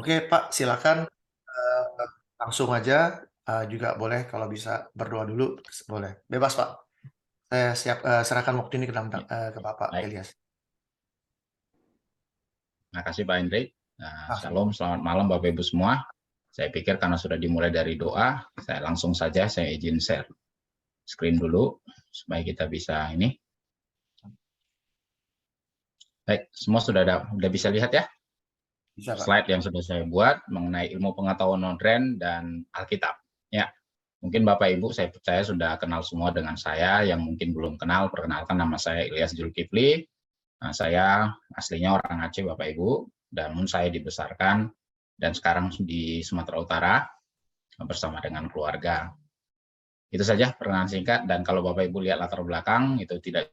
Oke Pak, silakan langsung aja, juga boleh kalau bisa berdoa dulu, boleh. Bebas Pak. Saya siap, serahkan waktu ini Ya, ke Bapak baik. Elias. Terima kasih Pak Hendrik. Sama-sama. Shalom, selamat malam Bapak Ibu semua. Saya pikir karena sudah dimulai dari doa, saya langsung saja saya izin share screen dulu supaya kita bisa ini. Baik, semua sudah bisa lihat ya Bisa Pak. slide yang sudah saya buat mengenai ilmu pengetahuan modern dan Alkitab. Ya, mungkin Bapak Ibu saya percaya sudah kenal semua dengan saya. Yang mungkin belum kenal, perkenalkan nama saya Ilyas Zulkifli. Nah, saya aslinya orang Aceh Bapak Ibu, namun saya dibesarkan dan sekarang di Sumatera Utara bersama dengan keluarga. Itu saja perkenalan singkat, dan kalau Bapak Ibu lihat latar belakang itu tidak,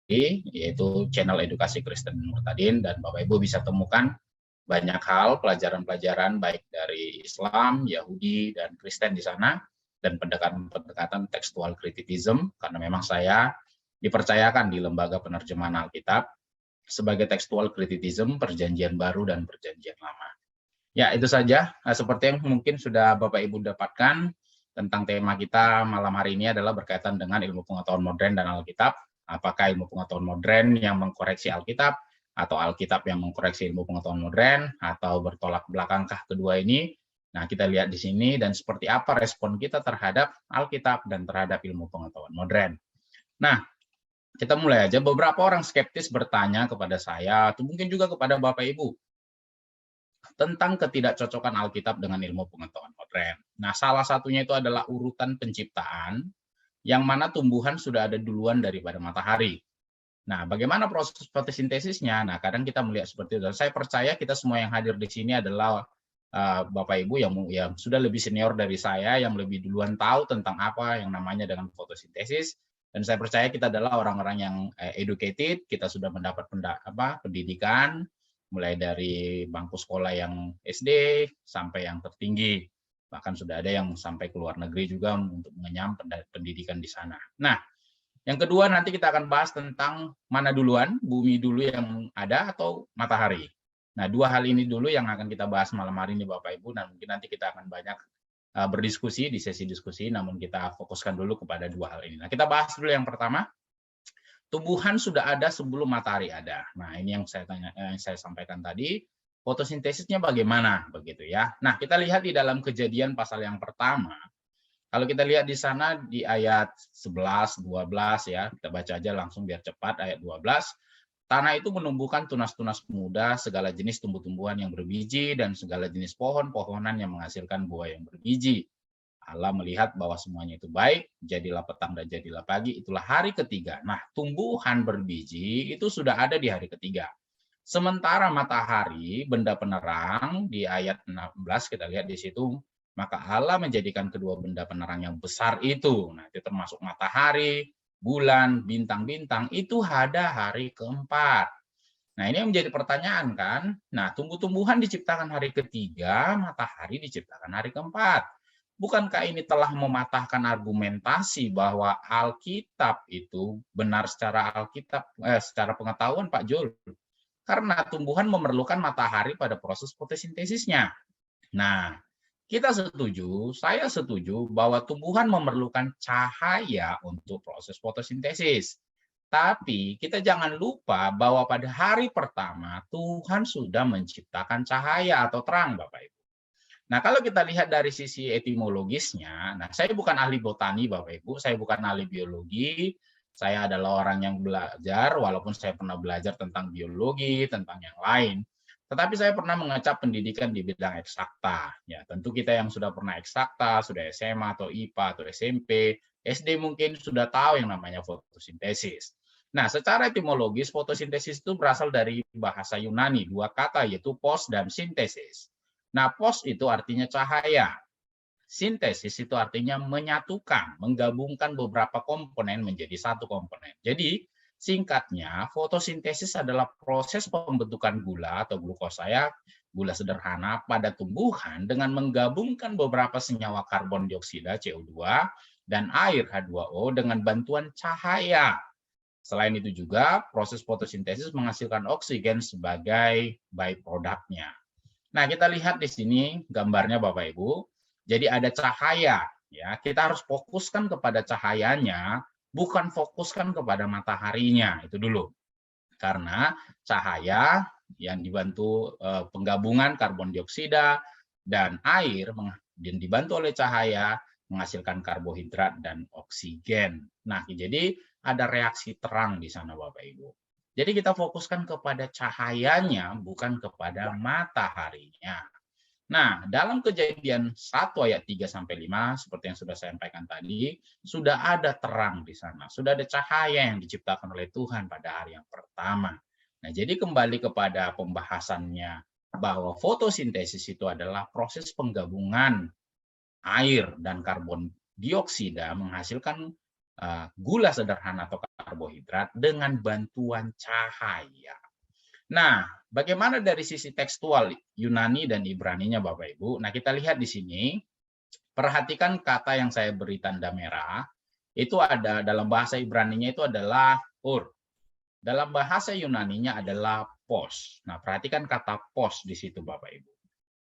yaitu channel edukasi Kristen Murtadin, dan Bapak Ibu bisa temukan banyak hal, pelajaran-pelajaran baik dari Islam, Yahudi, dan Kristen di sana, dan pendekatan-pendekatan tekstual criticism, karena memang saya dipercayakan di Lembaga Penerjemahan Alkitab sebagai tekstual criticism Perjanjian Baru dan Perjanjian Lama. Ya, itu saja. Seperti yang mungkin sudah Bapak Ibu dapatkan, tentang tema kita malam hari ini adalah berkaitan dengan ilmu pengetahuan modern dan Alkitab. Apakah ilmu pengetahuan modern yang mengkoreksi Alkitab, atau Alkitab yang mengkoreksi ilmu pengetahuan modern, atau bertolak belakangkah kedua ini? Nah, kita lihat di sini, dan seperti apa respon kita terhadap Alkitab dan terhadap ilmu pengetahuan modern. Nah, kita mulai aja. Beberapa orang skeptis bertanya kepada saya, atau mungkin juga kepada Bapak Ibu, tentang ketidakcocokan Alkitab dengan ilmu pengetahuan modern. Nah, salah satunya itu adalah urutan penciptaan, yang mana tumbuhan sudah ada duluan daripada matahari. Nah, bagaimana proses fotosintesisnya? Nah, kadang kita melihat seperti itu. Saya percaya kita semua yang hadir di sini adalah Bapak Ibu yang sudah lebih senior dari saya, yang lebih duluan tahu tentang apa yang namanya dengan fotosintesis. Dan saya percaya kita adalah orang-orang yang educated, kita sudah mendapat pendidikan, mulai dari bangku sekolah yang SD sampai yang tertinggi. Bahkan sudah ada yang sampai ke luar negeri juga untuk mengenyam pendidikan di sana. Nah, yang kedua nanti kita akan bahas tentang mana duluan, bumi dulu yang ada atau matahari. Nah, dua hal ini dulu yang akan kita bahas malam hari ini Bapak Ibu, dan mungkin nanti kita akan banyak berdiskusi di sesi diskusi, namun kita fokuskan dulu kepada dua hal ini. Nah, kita bahas dulu yang pertama, tumbuhan sudah ada sebelum matahari ada. Nah, ini yang saya sampaikan tadi. Fotosintesisnya bagaimana begitu ya. Nah, kita lihat di dalam Kejadian pasal yang pertama. Kalau kita lihat di sana di ayat 11, 12 ya, kita baca aja langsung biar cepat ayat 12. Tanah itu menumbuhkan tunas-tunas muda, segala jenis tumbuh-tumbuhan yang berbiji, dan segala jenis pohon-pohonan yang menghasilkan buah yang berbiji. Allah melihat bahwa semuanya itu baik, jadilah petang dan jadilah pagi, itulah hari ketiga. Nah, tumbuhan berbiji itu sudah ada di hari ketiga. Sementara matahari, benda penerang, di ayat 16 kita lihat di situ, maka Allah menjadikan kedua benda penerang yang besar itu. Nah, itu termasuk matahari, bulan, bintang-bintang, itu ada hari keempat. Nah, ini yang menjadi pertanyaan kan. Nah, tumbuh-tumbuhan diciptakan hari ketiga, matahari diciptakan hari keempat. Bukankah ini telah mematahkan argumentasi bahwa Alkitab itu benar secara secara pengetahuan Pak Jul? Karena tumbuhan memerlukan matahari pada proses fotosintesisnya. Nah, saya setuju bahwa tumbuhan memerlukan cahaya untuk proses fotosintesis. Tapi kita jangan lupa bahwa pada hari pertama Tuhan sudah menciptakan cahaya atau terang, Bapak Ibu. Nah, kalau kita lihat dari sisi etimologisnya, nah saya bukan ahli botani Bapak Ibu, saya bukan ahli biologi, saya adalah orang yang belajar, walaupun saya pernah belajar tentang biologi, tentang yang lain. Tetapi saya pernah mengecap pendidikan di bidang eksakta. Ya, tentu kita yang sudah pernah eksakta, sudah SMA atau IPA atau SMP, SD mungkin sudah tahu yang namanya fotosintesis. Nah, secara etimologis, fotosintesis itu berasal dari bahasa Yunani, dua kata yaitu pos dan sintesis. Nah, pos itu artinya cahaya. Sintesis itu artinya menyatukan, menggabungkan beberapa komponen menjadi satu komponen. Jadi, singkatnya, fotosintesis adalah proses pembentukan gula atau glukosa ya, gula sederhana pada tumbuhan dengan menggabungkan beberapa senyawa karbon dioksida CO2 dan air H2O dengan bantuan cahaya. Selain itu juga proses fotosintesis menghasilkan oksigen sebagai byproduct-nya. Nah, kita lihat di sini gambarnya Bapak Ibu. Jadi ada cahaya, ya. Kita harus fokuskan kepada cahayanya, bukan fokuskan kepada mataharinya. Itu dulu. Karena cahaya yang dibantu penggabungan karbon dioksida dan air dan dibantu oleh cahaya menghasilkan karbohidrat dan oksigen. Nah, jadi ada reaksi terang di sana Bapak Ibu. Jadi kita fokuskan kepada cahayanya bukan kepada mataharinya. Nah, dalam Kejadian 1 ayat 3 sampai 5 seperti yang sudah saya sampaikan tadi, sudah ada terang di sana, sudah ada cahaya yang diciptakan oleh Tuhan pada hari yang pertama. Nah, jadi kembali kepada pembahasannya bahwa fotosintesis itu adalah proses penggabungan air dan karbon dioksida menghasilkan gula sederhana atau karbohidrat dengan bantuan cahaya. Nah, bagaimana dari sisi tekstual Yunani dan Ibraninya Bapak Ibu? Nah, kita lihat di sini, perhatikan kata yang saya beri tanda merah, itu ada dalam bahasa Ibraninya itu adalah ur. Dalam bahasa Yunaninya adalah pos. Nah, perhatikan kata pos di situ Bapak Ibu.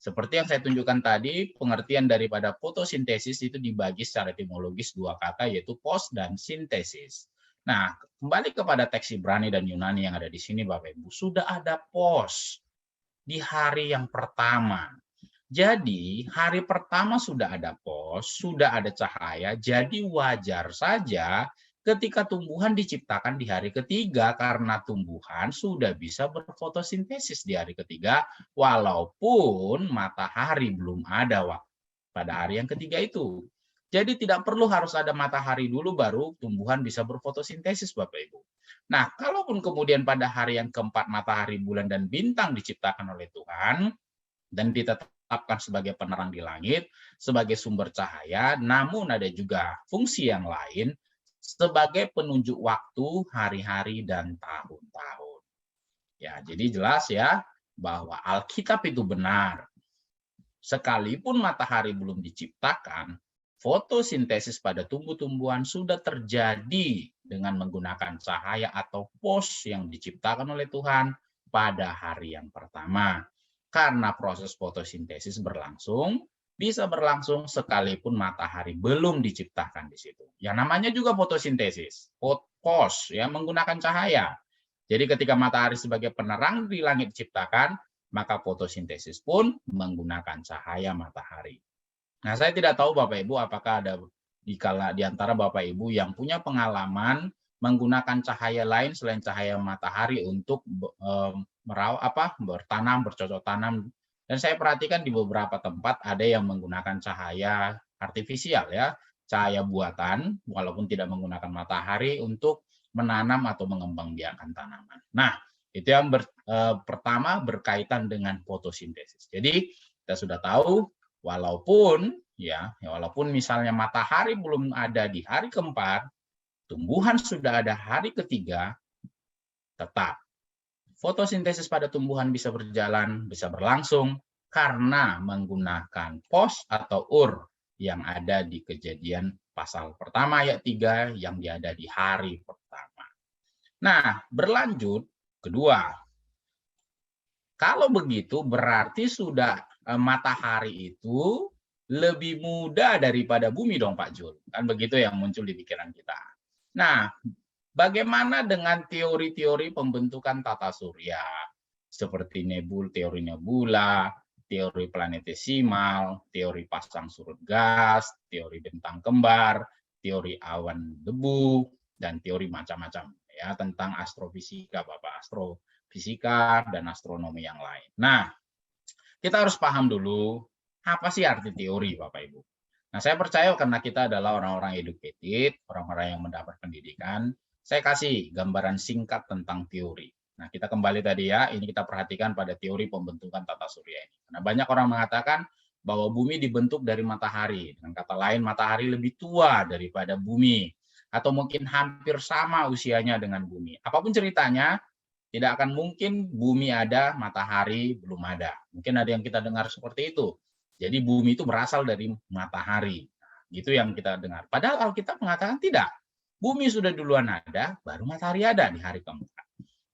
Seperti yang saya tunjukkan tadi, pengertian daripada fotosintesis itu dibagi secara etimologis dua kata, yaitu pos dan sintesis. Nah, kembali kepada teks Ibrani dan Yunani yang ada di sini, Bapak Ibu, sudah ada pos di hari yang pertama. Jadi, hari pertama sudah ada pos, sudah ada cahaya, jadi wajar saja ketika tumbuhan diciptakan di hari ketiga karena tumbuhan sudah bisa berfotosintesis di hari ketiga walaupun matahari belum ada pada hari yang ketiga itu. Jadi tidak perlu harus ada matahari dulu baru tumbuhan bisa berfotosintesis Bapak Ibu. Nah, kalaupun kemudian pada hari yang keempat matahari, bulan, dan bintang diciptakan oleh Tuhan dan ditetapkan sebagai penerang di langit, sebagai sumber cahaya, namun ada juga fungsi yang lain sebagai penunjuk waktu, hari-hari, dan tahun-tahun. Ya, jadi jelas ya bahwa Alkitab itu benar. Sekalipun matahari belum diciptakan, fotosintesis pada tumbuh-tumbuhan sudah terjadi dengan menggunakan cahaya atau pos yang diciptakan oleh Tuhan pada hari yang pertama. Karena proses fotosintesis bisa berlangsung sekalipun matahari belum diciptakan di situ. Yang namanya juga fotosintesis, pos ya, menggunakan cahaya. Jadi ketika matahari sebagai penerang di langit diciptakan, maka fotosintesis pun menggunakan cahaya matahari. Nah, saya tidak tahu Bapak Ibu apakah ada di antara Bapak Ibu yang punya pengalaman menggunakan cahaya lain selain cahaya matahari untuk bertanam, bercocok tanam. Dan saya perhatikan di beberapa tempat ada yang menggunakan cahaya artifisial ya, cahaya buatan walaupun tidak menggunakan matahari untuk menanam atau mengembangbiakan tanaman. Nah, itu yang pertama berkaitan dengan fotosintesis. Jadi kita sudah tahu walaupun misalnya matahari belum ada di hari keempat, tumbuhan sudah ada hari ketiga, tetap fotosintesis pada tumbuhan bisa berjalan, bisa berlangsung karena menggunakan pos atau ur yang ada di Kejadian pasal pertama ayat 3 yang ada di hari pertama. Nah, berlanjut kedua. Kalau begitu berarti sudah matahari itu lebih muda daripada bumi dong Pak Jul. Kan begitu yang muncul di pikiran kita. Nah, bagaimana dengan teori-teori pembentukan tata surya? Seperti teori nebula, teori planetesimal, teori pasang surut gas, teori bintang kembar, teori awan debu, dan teori macam-macam ya tentang astrofisika, Bapak, astrofisika dan astronomi yang lain. Nah, kita harus paham dulu apa sih arti teori, Bapak Ibu. Nah, saya percaya karena kita adalah orang-orang educated, orang-orang yang mendapat pendidikan, saya kasih gambaran singkat tentang teori. Nah, kita kembali tadi ya, ini kita perhatikan pada teori pembentukan tata surya ini. Karena banyak orang mengatakan bahwa bumi dibentuk dari matahari. Dengan kata lain, matahari lebih tua daripada bumi. Atau mungkin hampir sama usianya dengan bumi. Apapun ceritanya, tidak akan mungkin bumi ada, matahari belum ada. Mungkin ada yang kita dengar seperti itu. Jadi bumi itu berasal dari matahari. Gitu yang kita dengar. Padahal Alkitab mengatakan tidak. Bumi sudah duluan ada, baru matahari ada di hari keempat.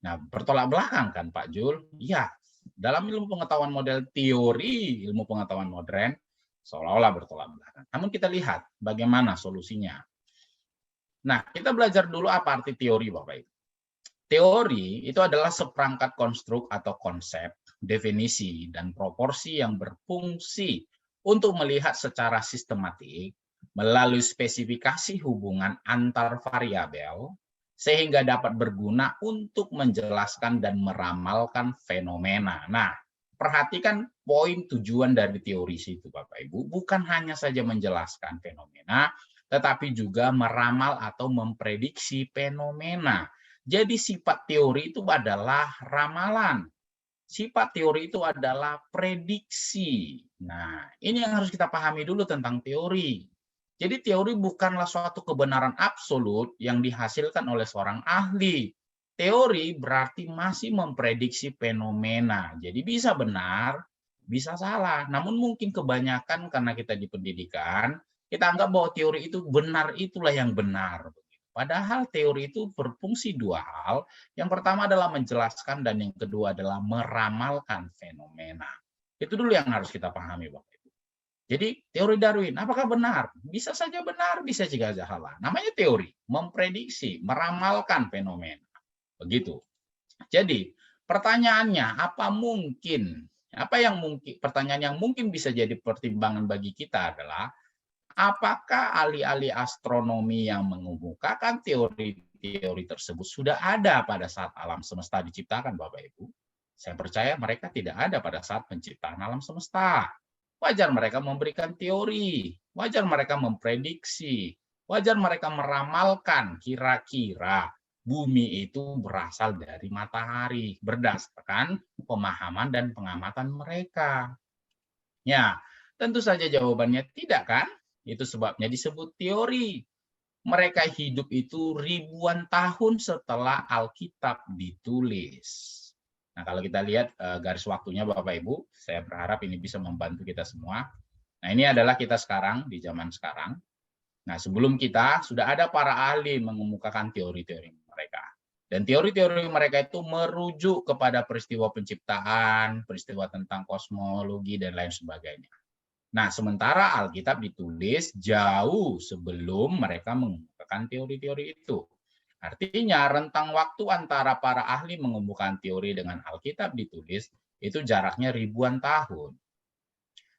Nah, bertolak belakang kan Pak Jul? Iya, dalam ilmu pengetahuan model teori, ilmu pengetahuan modern, seolah-olah bertolak belakang. Namun kita lihat bagaimana solusinya. Nah, kita belajar dulu apa arti teori, Bapak Ibu. Teori itu adalah seperangkat konstruk atau konsep, definisi, dan proporsi yang berfungsi untuk melihat secara sistematik melalui spesifikasi hubungan antar variabel sehingga dapat berguna untuk menjelaskan dan meramalkan fenomena. Nah, perhatikan poin tujuan dari teori itu, Bapak Ibu, bukan hanya saja menjelaskan fenomena, tetapi juga meramal atau memprediksi fenomena. Jadi sifat teori itu adalah ramalan. Sifat teori itu adalah prediksi. Nah, ini yang harus kita pahami dulu tentang teori. Jadi teori bukanlah suatu kebenaran absolut yang dihasilkan oleh seorang ahli. Teori berarti masih memprediksi fenomena. Jadi bisa benar, bisa salah. Namun mungkin kebanyakan karena kita di pendidikan, kita anggap bahwa teori itu benar, itulah yang benar. Padahal teori itu berfungsi dua hal. Yang pertama adalah menjelaskan dan yang kedua adalah meramalkan fenomena. Itu dulu yang harus kita pahami, Bapak Ibu. Jadi teori Darwin, apakah benar? Bisa saja benar, bisa juga salah. Namanya teori, memprediksi, meramalkan fenomena. Begitu. Jadi pertanyaannya, pertanyaan yang mungkin bisa jadi pertimbangan bagi kita adalah, apakah ahli-ahli astronomi yang mengemukakan teori-teori tersebut sudah ada pada saat alam semesta diciptakan, Bapak Ibu? Saya percaya mereka tidak ada pada saat penciptaan alam semesta. Wajar mereka memberikan teori, wajar mereka memprediksi, wajar mereka meramalkan kira-kira bumi itu berasal dari matahari berdasarkan pemahaman dan pengamatan mereka. Ya, tentu saja jawabannya tidak kan? Itu sebabnya disebut teori. Mereka hidup itu ribuan tahun setelah Alkitab ditulis. Nah, kalau kita lihat garis waktunya Bapak Ibu, saya berharap ini bisa membantu kita semua. Nah, ini adalah kita sekarang, di zaman sekarang. Nah, sebelum kita, sudah ada para ahli mengemukakan teori-teori mereka. Dan teori-teori mereka itu merujuk kepada peristiwa penciptaan, peristiwa tentang kosmologi, dan lain sebagainya. Nah, sementara Alkitab ditulis jauh sebelum mereka mengemukakan teori-teori itu. Artinya, rentang waktu antara para ahli mengemukakan teori dengan Alkitab ditulis itu jaraknya ribuan tahun.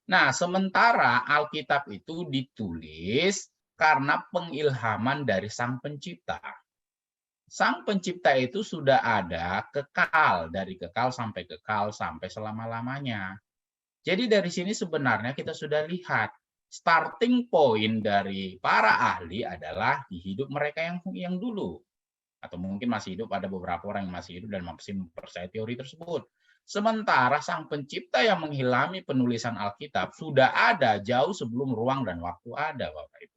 Nah, sementara Alkitab itu ditulis karena pengilhaman dari Sang Pencipta. Sang Pencipta itu sudah ada kekal, dari kekal sampai selama-lamanya. Jadi dari sini sebenarnya kita sudah lihat starting point dari para ahli adalah di hidup mereka yang dulu. Atau mungkin masih hidup, ada beberapa orang yang masih hidup dan masih mempercayai teori tersebut. Sementara Sang Pencipta yang menghilami penulisan Alkitab sudah ada jauh sebelum ruang dan waktu ada, Bapak Ibu.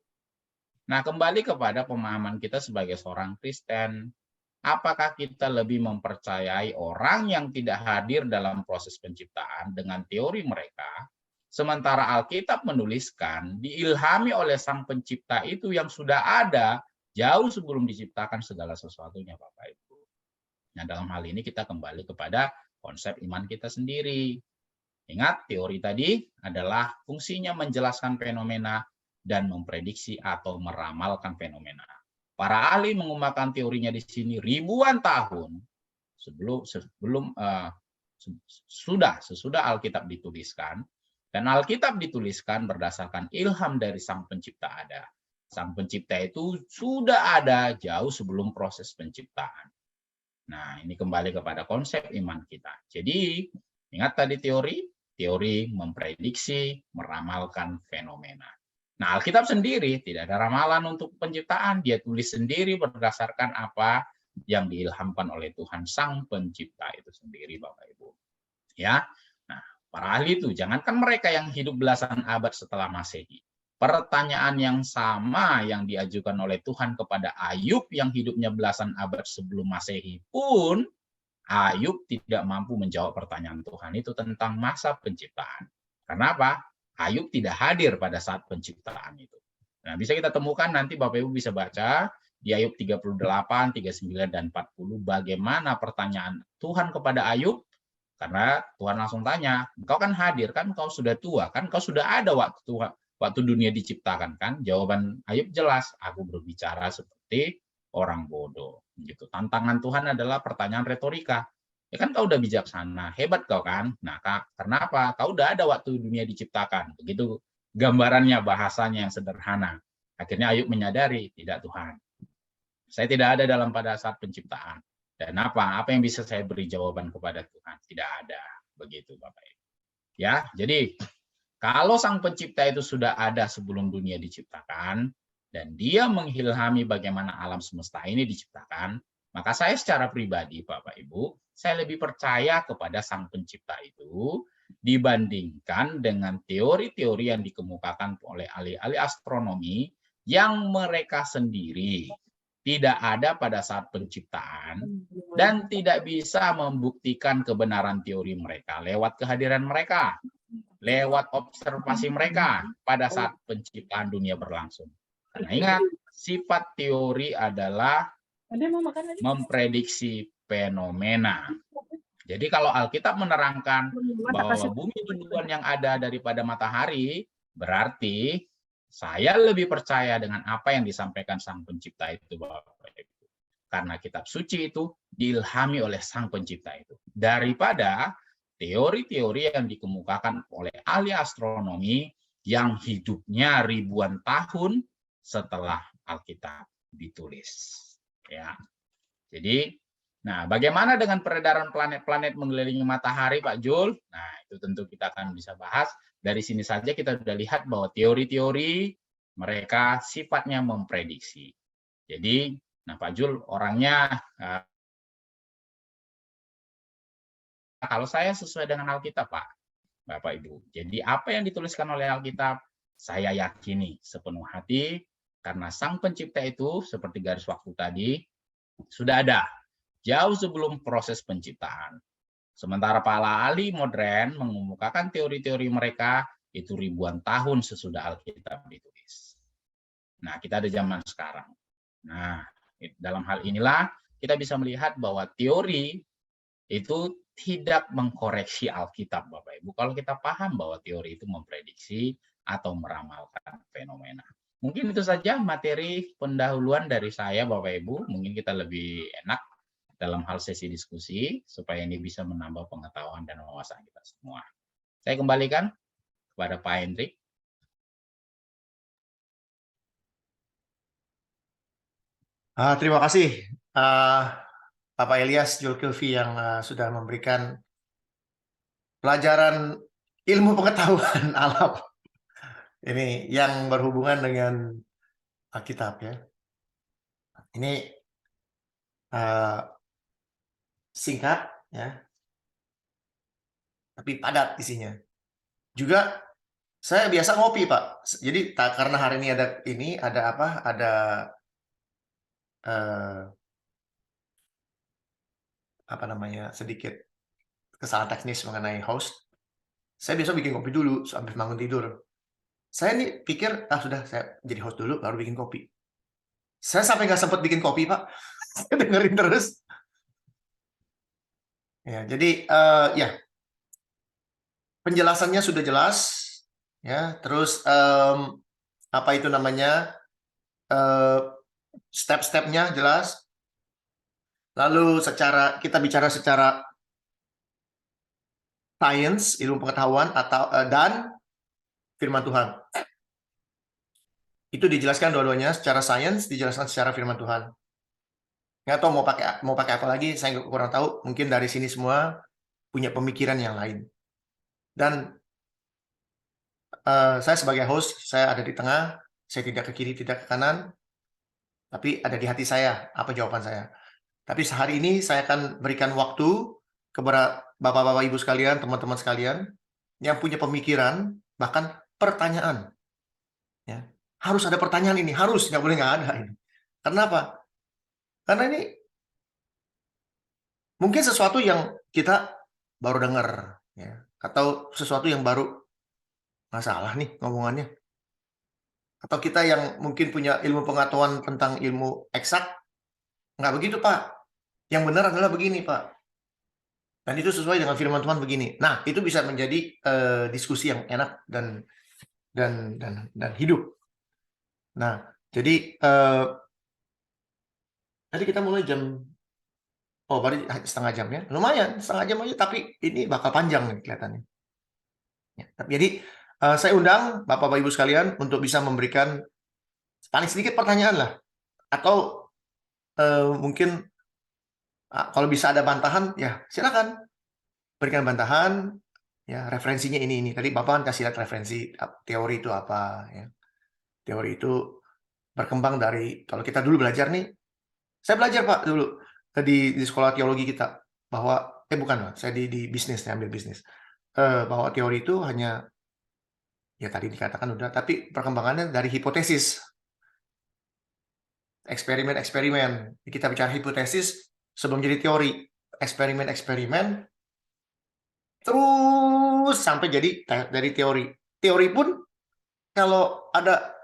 Nah, kembali kepada pemahaman kita sebagai seorang Kristen, apakah kita lebih mempercayai orang yang tidak hadir dalam proses penciptaan dengan teori mereka, sementara Alkitab menuliskan diilhami oleh Sang Pencipta itu yang sudah ada jauh sebelum diciptakan segala sesuatunya, Bapak Ibu. Nah, dalam hal ini kita kembali kepada konsep iman kita sendiri. Ingat, teori tadi adalah fungsinya menjelaskan fenomena dan memprediksi atau meramalkan fenomena. Para ahli mengembangkan teorinya di sini ribuan tahun sesudah Alkitab dituliskan, dan Alkitab dituliskan berdasarkan ilham dari Sang Pencipta ada. Sang Pencipta itu sudah ada jauh sebelum proses penciptaan. Nah, ini kembali kepada konsep iman kita. Jadi, ingat tadi teori memprediksi, meramalkan fenomena. Nah, Alkitab sendiri tidak ada ramalan untuk penciptaan, dia tulis sendiri berdasarkan apa yang diilhamkan oleh Tuhan Sang Pencipta itu sendiri, Bapak Ibu. Ya. Nah, para ahli itu jangankan mereka yang hidup belasan abad setelah Masehi. Pertanyaan yang sama yang diajukan oleh Tuhan kepada Ayub yang hidupnya belasan abad sebelum Masehi pun Ayub tidak mampu menjawab pertanyaan Tuhan itu tentang masa penciptaan. Kenapa? Ayub tidak hadir pada saat penciptaan itu. Nah, bisa kita temukan nanti Bapak Ibu bisa baca di Ayub 38, 39, dan 40, bagaimana pertanyaan Tuhan kepada Ayub? Karena Tuhan langsung tanya, engkau kan hadir, kan engkau sudah tua, kan engkau sudah ada waktu dunia diciptakan, kan? Jawaban Ayub jelas, aku berbicara seperti orang bodoh. Gitu. Tantangan Tuhan adalah pertanyaan retorika. Ya kan kau udah bijaksana, hebat kau kan? Nah, karena apa? Kau udah ada waktu dunia diciptakan. Begitu gambarannya, bahasanya yang sederhana. Akhirnya Ayub menyadari, tidak Tuhan. Saya tidak ada dalam pada saat penciptaan. Dan apa yang bisa saya beri jawaban kepada Tuhan? Tidak ada. Begitu Bapak Ibu. Ya, jadi kalau Sang Pencipta itu sudah ada sebelum dunia diciptakan, dan dia mengilhami bagaimana alam semesta ini diciptakan, maka saya secara pribadi, Bapak Ibu, saya lebih percaya kepada Sang Pencipta itu dibandingkan dengan teori-teori yang dikemukakan oleh ahli-ahli astronomi yang mereka sendiri tidak ada pada saat penciptaan dan tidak bisa membuktikan kebenaran teori mereka lewat kehadiran mereka, lewat observasi mereka pada saat penciptaan dunia berlangsung. Karena ingat, sifat teori adalah memprediksi fenomena. Jadi kalau Alkitab menerangkan bahwa bumi berdua yang ada daripada matahari, berarti saya lebih percaya dengan apa yang disampaikan Sang Pencipta itu, Bapak Ibu. Karena kitab suci itu diilhami oleh Sang Pencipta itu. Daripada teori-teori yang dikemukakan oleh ahli astronomi yang hidupnya ribuan tahun setelah Alkitab ditulis. Ya. Jadi, nah, bagaimana dengan peredaran planet-planet mengelilingi matahari, Pak Jul? Nah, itu tentu kita akan bisa bahas. Dari sini saja kita sudah lihat bahwa teori-teori mereka sifatnya memprediksi. Jadi, nah Pak Jul orangnya, kalau saya sesuai dengan Alkitab, Pak, Bapak Ibu. Jadi apa yang dituliskan oleh Alkitab, saya yakini sepenuh hati, karena Sang Pencipta itu, seperti garis waktu tadi, sudah ada jauh sebelum proses penciptaan. Sementara para ahli modern mengemukakan teori-teori mereka itu ribuan tahun sesudah Alkitab ditulis. Nah, kita ada zaman sekarang. Nah, dalam hal inilah kita bisa melihat bahwa teori itu tidak mengkoreksi Alkitab, Bapak Ibu. Kalau kita paham bahwa teori itu memprediksi atau meramalkan fenomena. Mungkin itu saja materi pendahuluan dari saya, Bapak Ibu. Mungkin kita lebih enak dalam hal sesi diskusi, supaya ini bisa menambah pengetahuan dan wawasan kita semua. Saya kembalikan kepada Pak Hendrik. Terima kasih Bapak Elias Julkilvi yang sudah memberikan pelajaran ilmu pengetahuan alam ini yang berhubungan dengan Alkitab ya. Ini singkat ya, tapi padat isinya. Juga saya biasa ngopi Pak. Jadi karena hari ini ada apa? Ada apa namanya, sedikit kesalahan teknis mengenai host. Saya biasa bikin kopi dulu sampai bangun tidur. Saya nih pikir, sudah saya jadi host dulu baru bikin kopi. Saya sampai nggak sempat bikin kopi Pak. Saya dengerin terus. Ya, jadi ya penjelasannya sudah jelas. Ya, terus apa itu namanya, step-stepnya jelas. Lalu kita bicara secara sains, ilmu pengetahuan atau dan firman Tuhan. Itu dijelaskan dua-duanya, secara sains, dijelaskan secara firman Tuhan. Nggak tahu mau pakai apa lagi, saya kurang tahu. Mungkin dari sini semua punya pemikiran yang lain. Dan saya sebagai host, saya ada di tengah, saya tidak ke kiri, tidak ke kanan, tapi ada di hati saya, apa jawaban saya. Tapi sehari ini saya akan berikan waktu kepada Bapak-Bapak Ibu sekalian, teman-teman sekalian, yang punya pemikiran, bahkan pertanyaan. Ya. Harus ada pertanyaan ini, harus, nggak boleh nggak ada ini. Kenapa? Karena ini mungkin sesuatu yang kita baru dengar, ya, atau sesuatu yang baru, nggak salah nih ngomongannya. Atau kita yang mungkin punya ilmu pengetahuan tentang ilmu eksak, nggak begitu, Pak. Yang benar adalah begini, Pak. Dan itu sesuai dengan firman Tuhan begini. Nah, itu bisa menjadi diskusi yang enak dan hidup. Nah, jadi tadi kita mulai jam, baru setengah jam ya. Lumayan, setengah jam aja, tapi ini bakal panjang nih kelihatannya. Ya, jadi saya undang Bapak-Bapak Ibu sekalian untuk bisa memberikan paling sedikit pertanyaan lah. Atau mungkin kalau bisa ada bantahan, ya silakan berikan bantahan. Ya, referensinya ini. Tadi Bapak kan kasih lihat referensi teori itu apa. Ya. Teori itu berkembang dari, kalau kita dulu belajar nih, saya belajar Pak dulu di sekolah teologi kita, bahwa, bukan Pak, saya di bisnis, saya ambil bisnis. Bahwa teori itu hanya, ya tadi dikatakan udah, tapi perkembangannya dari hipotesis. Eksperimen-eksperimen. Kita bicara hipotesis sebelum jadi teori. Eksperimen-eksperimen terus sampai jadi dari teori. Teori pun kalau ada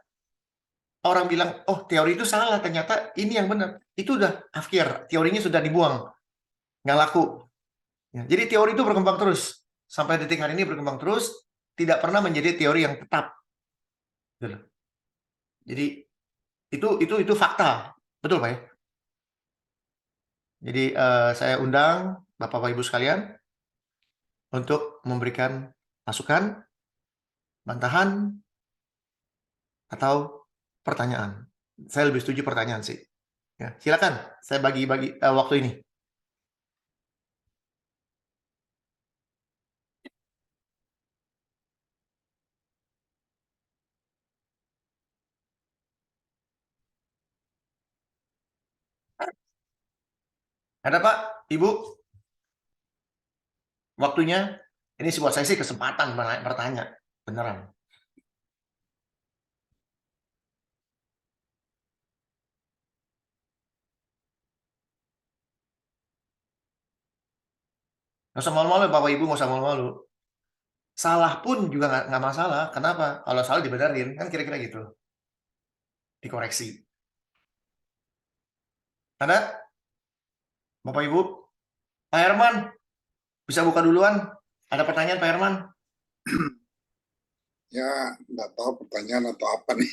orang bilang, oh teori itu salah, ternyata ini yang benar. Itu udah akhir, teorinya sudah dibuang. Nggak laku. Ya, jadi teori itu berkembang terus. Sampai detik hari ini berkembang terus, tidak pernah menjadi teori yang tetap. Gitu. Jadi itu fakta. Betul Pak ya? Jadi saya undang Bapak-Bapak Ibu sekalian untuk memberikan masukan, bantahan, atau pertanyaan. Saya lebih setuju pertanyaan sih. Ya, silakan, saya bagi-bagi waktu ini. Ada Pak, Ibu, waktunya. Ini buat saya sih kesempatan bertanya. Beneran. Nggak usah malu-malu, Bapak Ibu, nggak usah malu-malu. Salah pun juga nggak masalah. Kenapa? Kalau salah dibenerin, kan kira-kira gitu. Dikoreksi. Ada? Bapak Ibu? Pak Herman, bisa buka duluan? Ada pertanyaan Pak Herman? Ya, nggak tahu pertanyaan atau apa nih.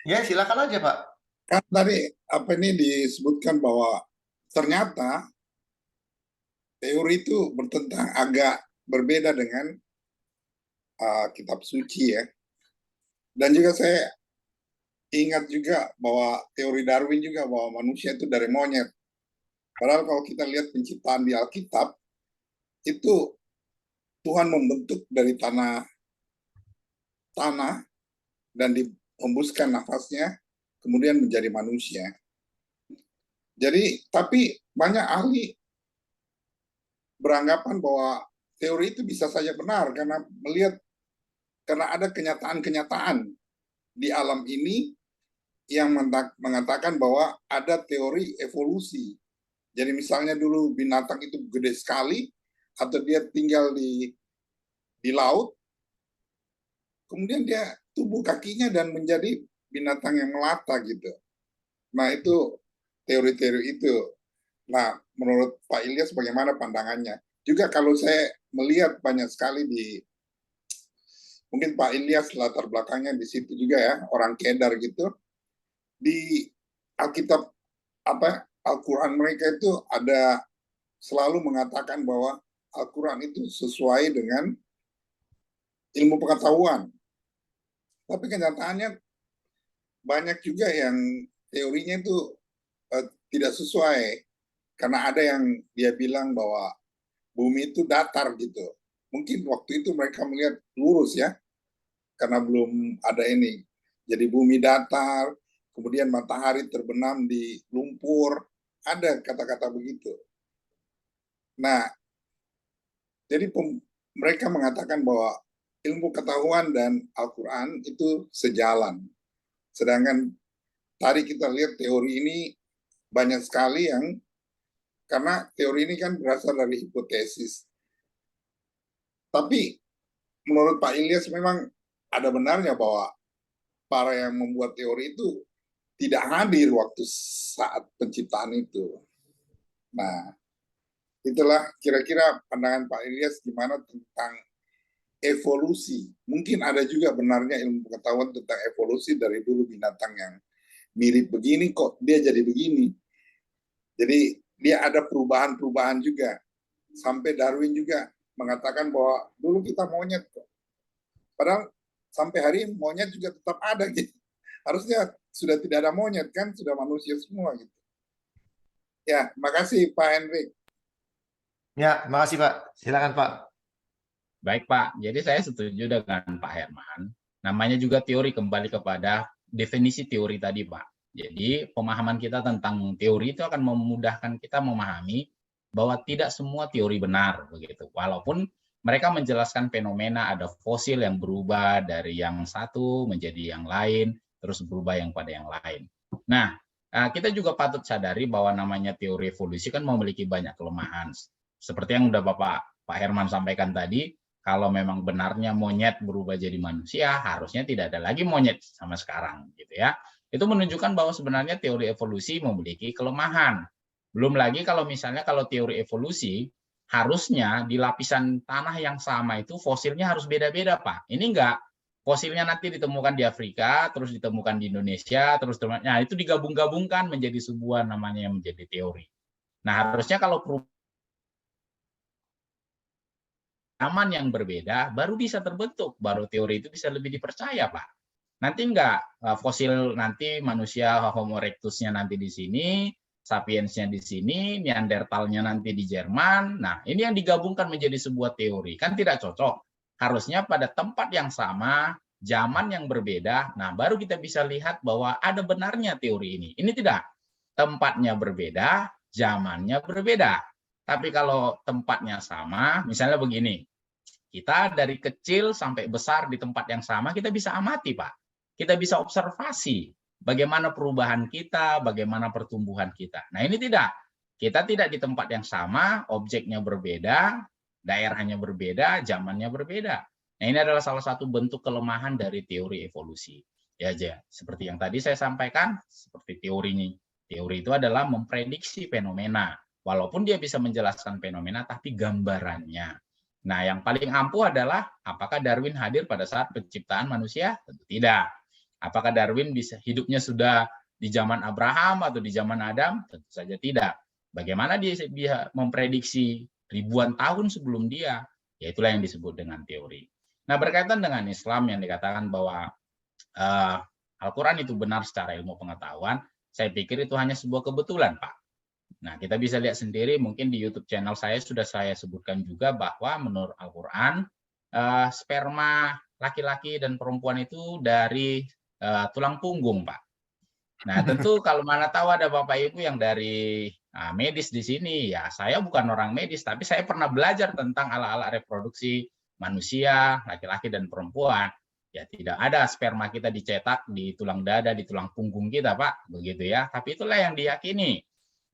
Ya, silakan aja Pak. Kan tadi apa ini disebutkan bahwa ternyata teori itu bertentang agak berbeda dengan kitab suci ya. Dan juga saya ingat juga bahwa teori Darwin juga bahwa manusia itu dari monyet. Padahal kalau kita lihat penciptaan di Alkitab, itu Tuhan membentuk dari tanah dan dihembuskan nafasnya, kemudian menjadi manusia. Jadi, tapi banyak ahli beranggapan bahwa teori itu bisa saja benar karena ada kenyataan-kenyataan di alam ini yang mengatakan bahwa ada teori evolusi. Jadi misalnya dulu binatang itu gede sekali atau dia tinggal di laut, kemudian dia tubuh kakinya dan menjadi binatang yang melata gitu. Nah itu teori-teori itu. Nah menurut Pak Ilyas bagaimana pandangannya? Juga kalau saya melihat banyak sekali mungkin Pak Ilyas latar belakangnya di situ juga ya, orang Kedar gitu, di Alkitab Al-Quran mereka itu ada selalu mengatakan bahwa Al-Quran itu sesuai dengan ilmu pengetahuan. Tapi kenyataannya banyak juga yang teorinya itu tidak sesuai. Karena ada yang dia bilang bahwa bumi itu datar gitu. Mungkin waktu itu mereka melihat lurus ya, karena belum ada ini. Jadi bumi datar, kemudian matahari terbenam di lumpur, ada kata-kata begitu. Nah, jadi mereka mengatakan bahwa ilmu pengetahuan dan Al-Quran itu sejalan. Sedangkan tadi kita lihat teori ini banyak sekali yang, karena teori ini kan berasal dari hipotesis. Tapi menurut Pak Ilyas memang ada benarnya bahwa para yang membuat teori itu tidak hadir waktu saat penciptaan itu. Nah, itulah kira-kira pandangan Pak Ilyas gimana tentang evolusi. Mungkin ada juga benarnya ilmu pengetahuan tentang evolusi dari dulu binatang yang mirip begini kok dia jadi begini. Jadi dia ada perubahan-perubahan juga. Sampai Darwin juga mengatakan bahwa dulu kita monyet kok. Padahal sampai hari ini monyet juga tetap ada gitu. Harusnya sudah tidak ada monyet kan, sudah manusia semua gitu. Ya, makasih Pak Henry. Ya, makasih Pak. Silakan Pak. Baik Pak, jadi saya setuju dengan Pak Herman. Namanya juga teori, kembali kepada definisi teori tadi Pak. Jadi pemahaman kita tentang teori itu akan memudahkan kita memahami bahwa tidak semua teori benar begitu. Walaupun mereka menjelaskan fenomena ada fosil yang berubah dari yang satu menjadi yang lain, terus berubah yang pada yang lain. Nah, kita juga patut sadari bahwa namanya teori evolusi kan memiliki banyak kelemahan. Seperti yang sudah Pak Herman sampaikan tadi, kalau memang benarnya monyet berubah jadi manusia, harusnya tidak ada lagi monyet sama sekarang, gitu ya. Itu menunjukkan bahwa sebenarnya teori evolusi memiliki kelemahan. Belum lagi kalau misalnya kalau teori evolusi, harusnya di lapisan tanah yang sama itu fosilnya harus beda-beda, Pak. Ini enggak. Fosilnya nanti ditemukan di Afrika, terus ditemukan di Indonesia, terus nah itu digabung-gabungkan menjadi sebuah namanya yang menjadi teori. Nah, harusnya kalau zaman yang berbeda baru bisa terbentuk, baru teori itu bisa lebih dipercaya, Pak. Nanti enggak fosil nanti manusia Homo erectusnya nanti di sini, sapiensnya di sini, Neandertalnya nanti di Jerman. Nah, ini yang digabungkan menjadi sebuah teori. Kan tidak cocok. Harusnya pada tempat yang sama, zaman yang berbeda, nah baru kita bisa lihat bahwa ada benarnya teori ini. Ini tidak. Tempatnya berbeda, zamannya berbeda. Tapi kalau tempatnya sama, misalnya begini, kita dari kecil sampai besar di tempat yang sama, kita bisa amati, Pak. Kita bisa observasi bagaimana perubahan kita, bagaimana pertumbuhan kita. Nah, ini tidak. Kita tidak di tempat yang sama, objeknya berbeda, daerahnya berbeda, zamannya berbeda. Nah, ini adalah salah satu bentuk kelemahan dari teori evolusi. Ya aja, seperti yang tadi saya sampaikan, seperti teorinya. Teori itu adalah memprediksi fenomena. Walaupun dia bisa menjelaskan fenomena, tapi gambarannya. Nah, yang paling ampuh adalah apakah Darwin hadir pada saat penciptaan manusia? Tentu tidak. Apakah Darwin bisa hidupnya sudah di zaman Abraham atau di zaman Adam? Tentu saja tidak. Bagaimana dia memprediksi ribuan tahun sebelum dia? Ya itulah yang disebut dengan teori. Nah, berkaitan dengan Islam yang dikatakan bahwa Al-Quran itu benar secara ilmu pengetahuan, saya pikir itu hanya sebuah kebetulan, Pak. Nah, kita bisa lihat sendiri, mungkin di YouTube channel saya sudah saya sebutkan juga bahwa menurut Al-Quran, sperma laki-laki dan perempuan itu dari tulang punggung, Pak. Nah, tentu kalau mana tahu ada Bapak Ibu yang dari medis di sini, ya saya bukan orang medis, tapi saya pernah belajar tentang alat-alat reproduksi manusia, laki-laki dan perempuan. Ya tidak ada sperma kita dicetak di tulang dada, di tulang punggung kita, Pak, begitu ya. Tapi itulah yang diyakini.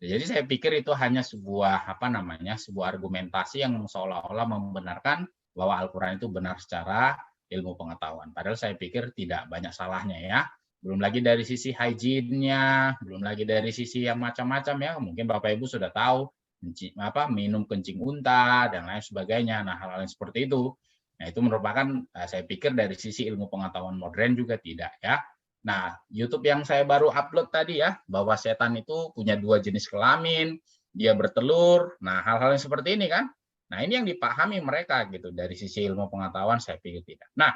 Jadi saya pikir itu hanya sebuah sebuah argumentasi yang seolah-olah membenarkan bahwa Al-Quran itu benar secara ilmu pengetahuan. Padahal saya pikir tidak banyak salahnya ya. Belum lagi dari sisi hygiene-nya, belum lagi dari sisi yang macam-macam ya. Mungkin Bapak Ibu sudah tahu minum kencing unta dan lain sebagainya. Nah, hal-hal yang seperti itu. Nah, itu merupakan saya pikir dari sisi ilmu pengetahuan modern juga tidak ya. Nah, YouTube yang saya baru upload tadi ya, bahwa setan itu punya 2 jenis kelamin, dia bertelur. Nah, hal-hal yang seperti ini kan. Nah, ini yang dipahami mereka gitu dari sisi ilmu pengetahuan saya pikir tidak. Nah,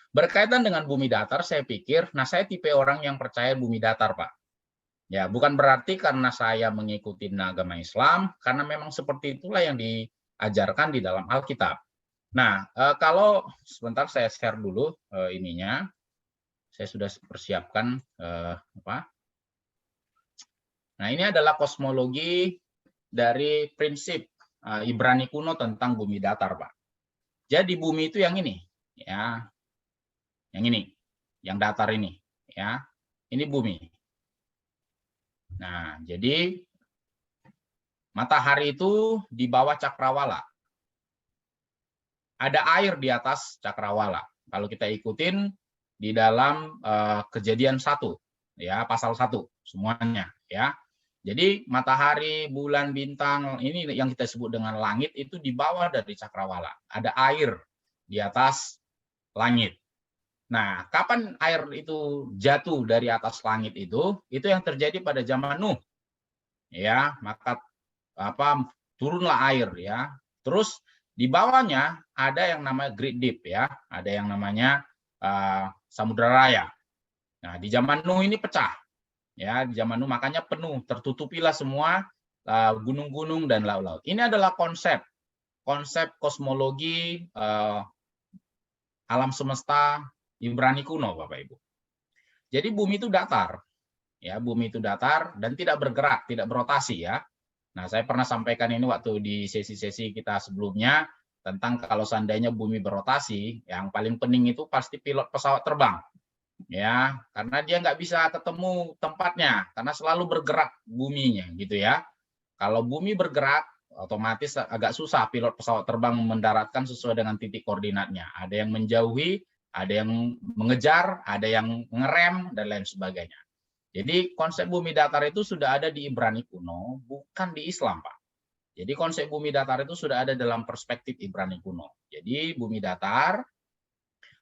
berkaitan dengan bumi datar saya pikir, nah saya tipe orang yang percaya bumi datar, Pak. Ya, bukan berarti karena saya mengikuti agama Islam, karena memang seperti itulah yang diajarkan di dalam Alkitab. Nah, kalau sebentar saya share dulu ininya. Saya sudah persiapkan Nah, ini adalah kosmologi dari prinsip Ibrani kuno tentang bumi datar, Pak. Jadi bumi itu yang ini, ya. Yang ini, yang datar ini, ya. Ini bumi. Nah, jadi matahari itu di bawah cakrawala. Ada air di atas cakrawala. Kalau kita ikutin di dalam Kejadian 1 ya, pasal 1 semuanya ya. Jadi matahari, bulan, bintang ini yang kita sebut dengan langit itu di bawah dari cakrawala. Ada air di atas langit. Nah, kapan air itu jatuh dari atas langit itu yang terjadi pada zaman Nuh. Ya, maka turunlah air ya. Terus di bawahnya ada yang namanya Great Deep ya, ada yang namanya Samudra Raya. Nah, di zaman Nuh ini pecah. Ya, di zaman Nuh makanya penuh, tertutupilah semua gunung-gunung dan laut-laut. Ini adalah konsep kosmologi alam semesta Ibrani kuno, Bapak Ibu. Jadi bumi itu datar. Ya, bumi itu datar dan tidak bergerak, tidak berotasi ya. Nah, saya pernah sampaikan ini waktu di sesi-sesi kita sebelumnya tentang kalau seandainya bumi berotasi, yang paling penting itu pasti pilot pesawat terbang. Ya, karena dia nggak bisa ketemu tempatnya, karena selalu bergerak buminya gitu ya. Kalau bumi bergerak, otomatis agak susah pilot pesawat terbang mendaratkan sesuai dengan titik koordinatnya. Ada yang menjauhi, ada yang mengejar, ada yang ngerem, dan lain sebagainya. Jadi konsep bumi datar itu sudah ada di Ibrani kuno, bukan di Islam, Pak. Jadi konsep bumi datar itu sudah ada dalam perspektif Ibrani kuno. Jadi bumi datar,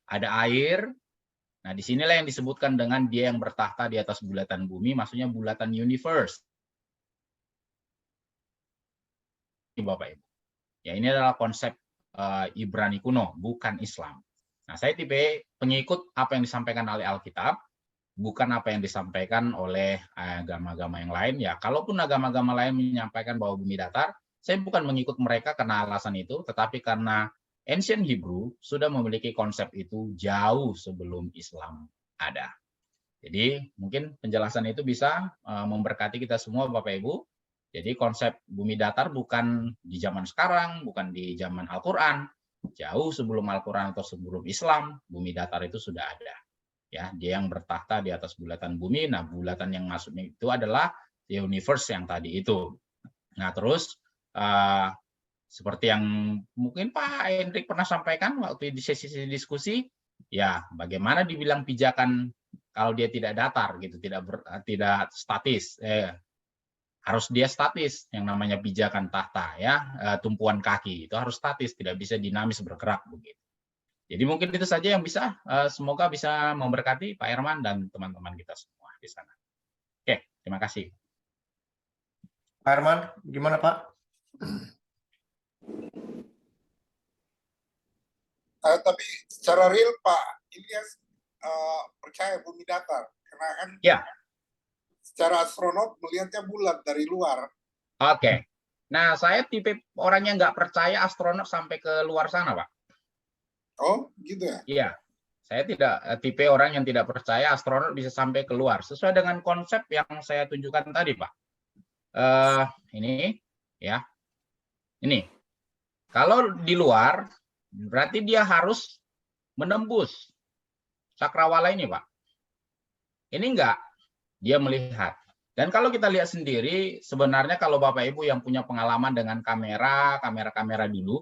ada air. Nah, disinilah yang disebutkan dengan dia yang bertahta di atas bulatan bumi, maksudnya bulatan universe. Bapak Ibu. Ya, ini adalah konsep Ibrani kuno, bukan Islam. Nah, saya tipe pengikut apa yang disampaikan oleh Alkitab, bukan apa yang disampaikan oleh agama-agama yang lain. Ya, kalaupun agama-agama lain menyampaikan bahwa bumi datar, saya bukan mengikut mereka karena alasan itu, tetapi karena Ancient Hebrew sudah memiliki konsep itu jauh sebelum Islam ada. Jadi mungkin penjelasan itu bisa memberkati kita semua Bapak Ibu. Jadi konsep bumi datar bukan di zaman sekarang, bukan di zaman Al-Quran. Jauh sebelum Al-Quran atau sebelum Islam, bumi datar itu sudah ada. Ya, dia yang bertahta di atas bulatan bumi. Nah, bulatan yang masuknya itu adalah universe yang tadi itu. Nah, terus seperti yang mungkin Pak Hendrik pernah sampaikan waktu di sesi diskusi, ya bagaimana dibilang pijakan kalau dia tidak datar gitu, tidak statis, harus dia statis yang namanya pijakan tahta ya, tumpuan kaki itu harus statis, tidak bisa dinamis bergerak begitu. Jadi mungkin itu saja yang bisa, semoga bisa memberkati Pak Herman dan teman-teman kita semua di sana. Oke, terima kasih. Pak Herman, gimana Pak? Tapi secara real Pak Ilyas percaya bumi datar, karena kan ya, secara astronot melihatnya bulat dari luar. Oke. Nah, saya tipe orang yang nggak percaya astronot sampai ke luar sana, Pak. Oh, gitu ya? Iya. Saya tidak tipe orang yang tidak percaya astronot bisa sampai keluar. Sesuai dengan konsep yang saya tunjukkan tadi, Pak. Ini, ya. Ini. Kalau di luar, berarti dia harus menembus cakrawala ini, Pak. Ini enggak. Dia melihat. Dan kalau kita lihat sendiri, sebenarnya kalau Bapak Ibu yang punya pengalaman dengan kamera dulu,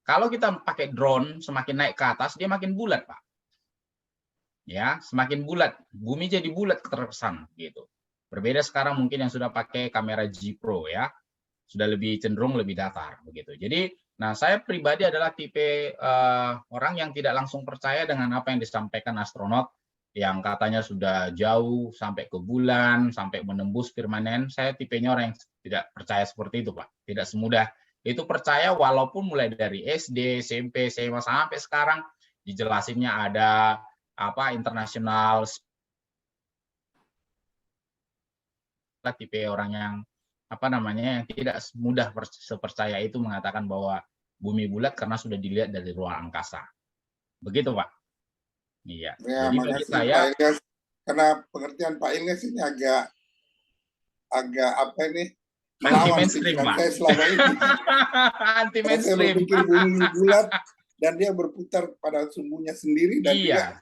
kalau kita pakai drone, semakin naik ke atas, dia makin bulat, Pak. Ya, semakin bulat. Bumi jadi bulat terkesan, gitu. Berbeda sekarang mungkin yang sudah pakai kamera G Pro, ya. Sudah lebih cenderung lebih datar, begitu. Jadi, nah saya pribadi adalah tipe orang yang tidak langsung percaya dengan apa yang disampaikan astronot, yang katanya sudah jauh sampai ke bulan, sampai menembus firmament. Saya tipenya orang yang tidak percaya seperti itu, Pak. Tidak semudah itu percaya, walaupun mulai dari SD, SMP, SMA sampai sekarang dijelasinnya ada internasional, tipe orang yang yang tidak mudah sepercaya itu mengatakan bahwa bumi bulat karena sudah dilihat dari ruang angkasa. Begitu, Pak. Iya. Ya, jadi bagi saya, Pak Ilyas, karena pengertian Pak Ilyas ini agak melawan pikiran saya selama ini. Anti mainstream. Saya berpikir bumi bulat dan dia berputar pada sumbunya sendiri dan dia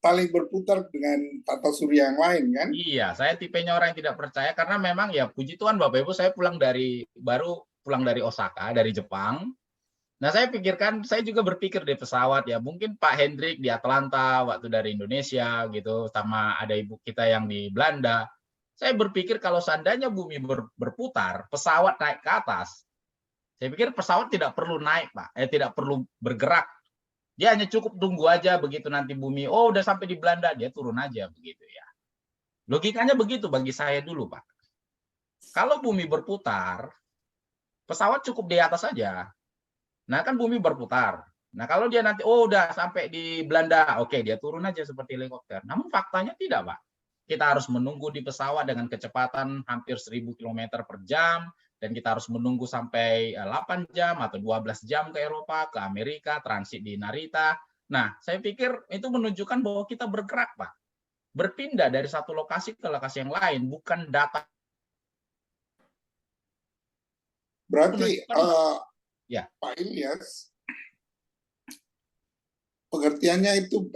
saling berputar dengan tata surya yang lain, kan? Iya, saya tipenya orang yang tidak percaya karena memang ya puji Tuhan Bapak Ibu, saya baru pulang dari Osaka, dari Jepang. Nah, saya pikirkan, saya juga berpikir di pesawat ya, mungkin Pak Hendrik di Atlanta waktu dari Indonesia gitu, sama ada ibu kita yang di Belanda. Saya berpikir kalau seandainya bumi berputar, pesawat naik ke atas, saya pikir pesawat tidak perlu naik, Pak. Tidak perlu bergerak. Dia hanya cukup tunggu aja begitu nanti bumi, oh udah sampai di Belanda, dia turun aja begitu ya. Logikanya begitu bagi saya dulu, Pak. Kalau bumi berputar, pesawat cukup di atas saja. Nah, kan bumi berputar. Nah, kalau dia nanti, oh udah sampai di Belanda, oke, dia turun aja seperti helikopter. Namun faktanya tidak, Pak. Kita harus menunggu di pesawat dengan kecepatan hampir 1000 km per jam, dan kita harus menunggu sampai 8 jam atau 12 jam ke Eropa, ke Amerika, transit di Narita. Nah, saya pikir itu menunjukkan bahwa kita bergerak, Pak. Berpindah dari satu lokasi ke lokasi yang lain, bukan data. Berarti Ya. Pak Ilyas, pengertiannya itu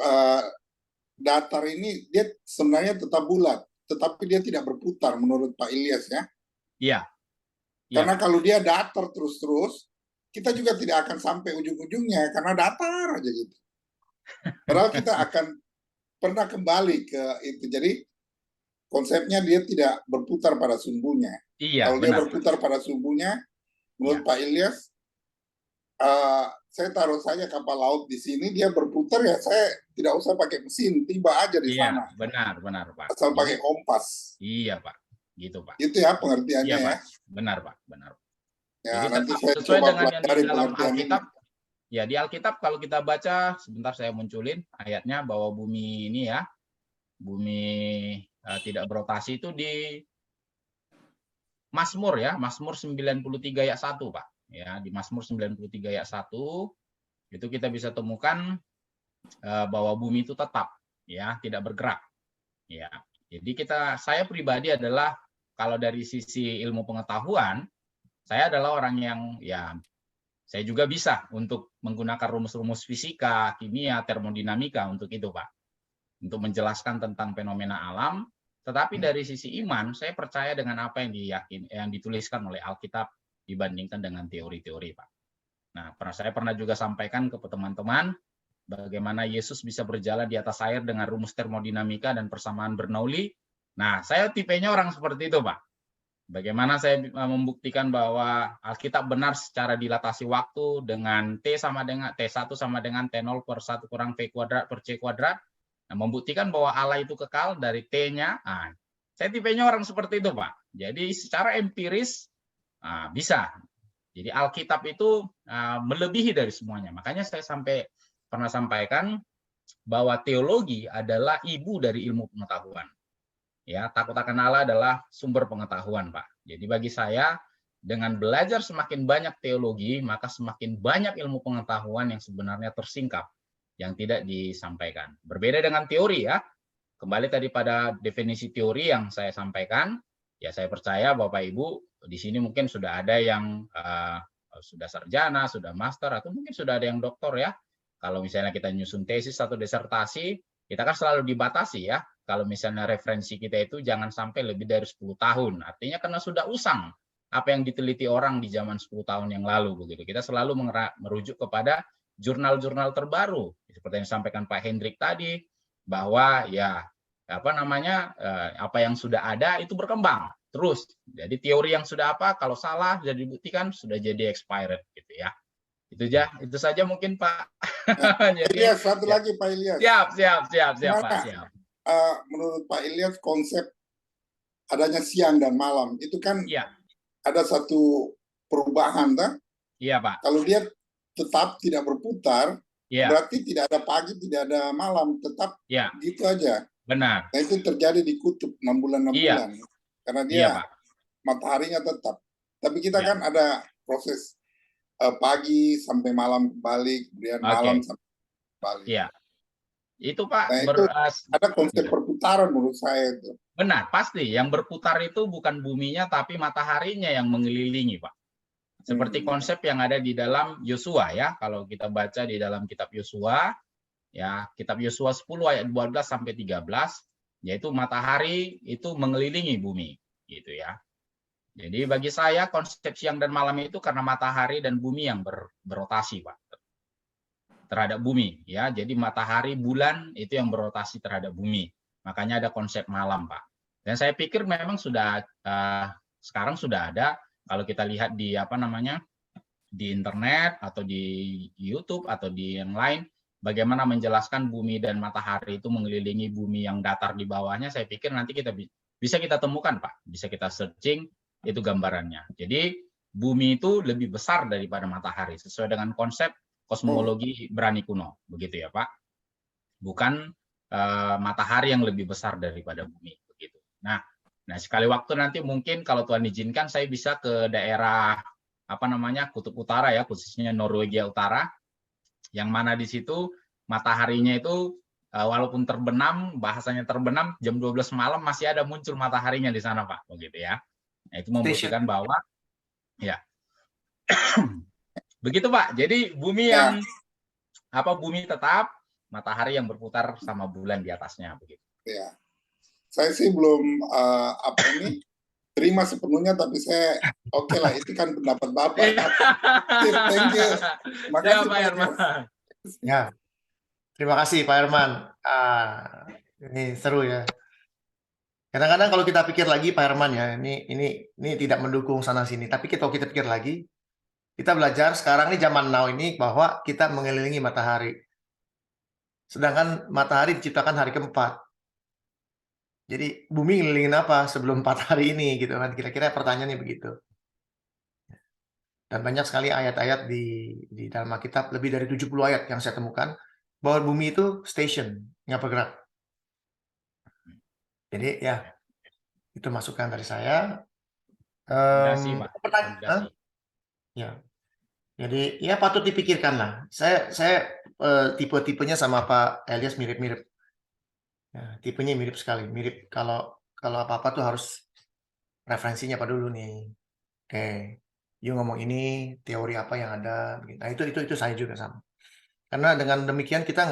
datar ini dia sebenarnya tetap bulat, tetapi dia tidak berputar menurut Pak Ilyas ya. Iya. Karena kalau dia datar terus-terus, kita juga tidak akan sampai ujung-ujungnya karena datar aja gitu. Padahal kita akan pernah kembali ke itu. Jadi konsepnya dia tidak berputar pada sumbunya. Iya, kalau dia berputar pada sumbunya, menurut Pak Ilyas, saya taruh saja kapal laut di sini, dia berputar ya, saya tidak usah pakai mesin, tiba aja di sana. Benar, Pak. Asal pakai kompas. Iya, Pak. Gitu, Pak. Itu ya pengertiannya ya. Benar, Pak. Benar. Ya, jadi nanti tetap saya sesuai coba dengan yang di dalam Alkitab. ini. Ya, di Alkitab kalau kita baca, sebentar saya munculin ayatnya bahwa bumi ini ya, bumi tidak berotasi itu di Mazmur ya, Mazmur 93 ayat 1, Pak. Ya, di Mazmur 93 ayat 1 itu kita bisa temukan bahwa bumi itu tetap ya, tidak bergerak. Ya. Jadi saya pribadi adalah kalau dari sisi ilmu pengetahuan, saya adalah orang yang ya saya juga bisa untuk menggunakan rumus-rumus fisika, kimia, termodinamika untuk itu, Pak. Untuk menjelaskan tentang fenomena alam. Tetapi dari sisi iman, saya percaya dengan apa yang dituliskan oleh Alkitab dibandingkan dengan teori-teori, Pak. Nah, saya pernah juga sampaikan ke teman-teman bagaimana Yesus bisa berjalan di atas air dengan rumus termodinamika dan persamaan Bernoulli. Nah, saya tipenya orang seperti itu, Pak. Bagaimana saya membuktikan bahwa Alkitab benar secara dilatasi waktu dengan T1 sama dengan T0 per 1 kurang V kuadrat per C kuadrat. Nah, membuktikan bahwa Allah itu kekal dari T-nya. Nah, saya tipenya orang seperti itu, Pak. Jadi secara empiris bisa. Jadi Alkitab itu melebihi dari semuanya. Makanya saya pernah sampaikan bahwa teologi adalah ibu dari ilmu pengetahuan. Ya, takut akan Allah adalah sumber pengetahuan, Pak. Jadi bagi saya, dengan belajar semakin banyak teologi, maka semakin banyak ilmu pengetahuan yang sebenarnya tersingkap, yang tidak disampaikan. Berbeda dengan teori ya. Kembali tadi pada definisi teori yang saya sampaikan, ya saya percaya Bapak Ibu di sini mungkin sudah ada yang sudah sarjana, sudah master, atau mungkin sudah ada yang doktor ya. Kalau misalnya kita nyusun tesis atau disertasi, kita kan selalu dibatasi ya. Kalau misalnya referensi kita itu jangan sampai lebih dari 10 tahun. Artinya karena sudah usang apa yang diteliti orang di zaman 10 tahun yang lalu begitu. Kita selalu merujuk kepada jurnal-jurnal terbaru. Seperti yang disampaikan Pak Hendrik tadi, bahwa ya apa yang sudah ada itu berkembang terus. Jadi teori yang sudah kalau salah sudah dibuktikan sudah jadi expired gitu ya. Itu saja mungkin Pak. Jadi, Ilyas, satu lagi Pak Ilyas. Siap Pak, siap. Menurut Pak Ilyas konsep adanya siang dan malam itu kan ada satu perubahan kan? Iya, Pak. Kalau dia tetap tidak berputar, berarti tidak ada pagi, tidak ada malam, tetap gitu aja. Benar. Nah, itu terjadi di kutub 6 bulan. Karena dia mataharinya tetap. Tapi kita kan ada proses pagi sampai malam kembali, kemudian malam sampai kembali. Iya. Itu Pak, nah, itu ada konsep perputaran menurut saya itu. Benar, pasti. Yang berputar itu bukan buminya, tapi mataharinya yang mengelilingi, Pak. Seperti konsep yang ada di dalam Yosua ya. Kalau kita baca di dalam kitab Yosua, ya kitab Yosua 10 ayat 12 sampai 13, yaitu matahari itu mengelilingi bumi, gitu ya. Jadi bagi saya konsep siang dan malam itu karena matahari dan bumi yang berotasi, Pak, terhadap bumi, ya. Jadi matahari, bulan itu yang berotasi terhadap bumi. Makanya ada konsep malam, Pak. Dan saya pikir memang sudah sekarang sudah ada, kalau kita lihat di di internet atau di YouTube atau di yang lain, bagaimana menjelaskan bumi dan matahari itu mengelilingi bumi yang datar di bawahnya. Saya pikir nanti kita bisa kita temukan, Pak, bisa kita searching itu gambarannya. Jadi bumi itu lebih besar daripada matahari sesuai dengan konsep kosmologi Brani kuno, begitu ya, Pak. Bukan matahari yang lebih besar daripada bumi, begitu. Nah, sekali waktu nanti mungkin kalau Tuhan izinkan saya bisa ke daerah Kutub Utara ya, khususnya Norwegia Utara, yang mana di situ mataharinya itu walaupun terbenam, bahasanya terbenam jam 12 malam masih ada muncul mataharinya di sana, Pak, begitu ya. Nah, itu membuktikan bahwa ya begitu, Pak. Jadi bumi yang bumi tetap, matahari yang berputar sama bulan di atasnya, begitu. Ya, saya sih belum terima sepenuhnya, tapi saya oke lah, itu kan pendapat Bapak. Thank you. Makasih, Pak Herman. Ya, terima kasih Pak Herman. Ini seru ya. Kadang-kadang kalau kita pikir lagi Pak Herman ya, ini tidak mendukung sana sini. Tapi kalau kita pikir lagi, kita belajar sekarang ini zaman now ini bahwa kita mengelilingi matahari. Sedangkan matahari diciptakan hari keempat. Jadi bumi ngelilingin apa sebelum 4 hari ini gitu kan? Kira-kira pertanyaannya begitu. Dan banyak sekali ayat-ayat di dalam Alkitab, lebih dari 70 ayat yang saya temukan bahwa bumi itu station, nggak bergerak. Jadi ya itu masukan dari saya. Pertanyaan, ya. Jadi ya patut dipikirkan lah. Saya tipe-tipenya sama Pak Elias mirip-mirip. Ya, tipenya mirip sekali. Mirip kalau apa-apa tuh harus referensinya apa dulu nih. Oke, you ngomong ini teori apa yang ada. Nah itu saya juga sama. Karena dengan demikian kita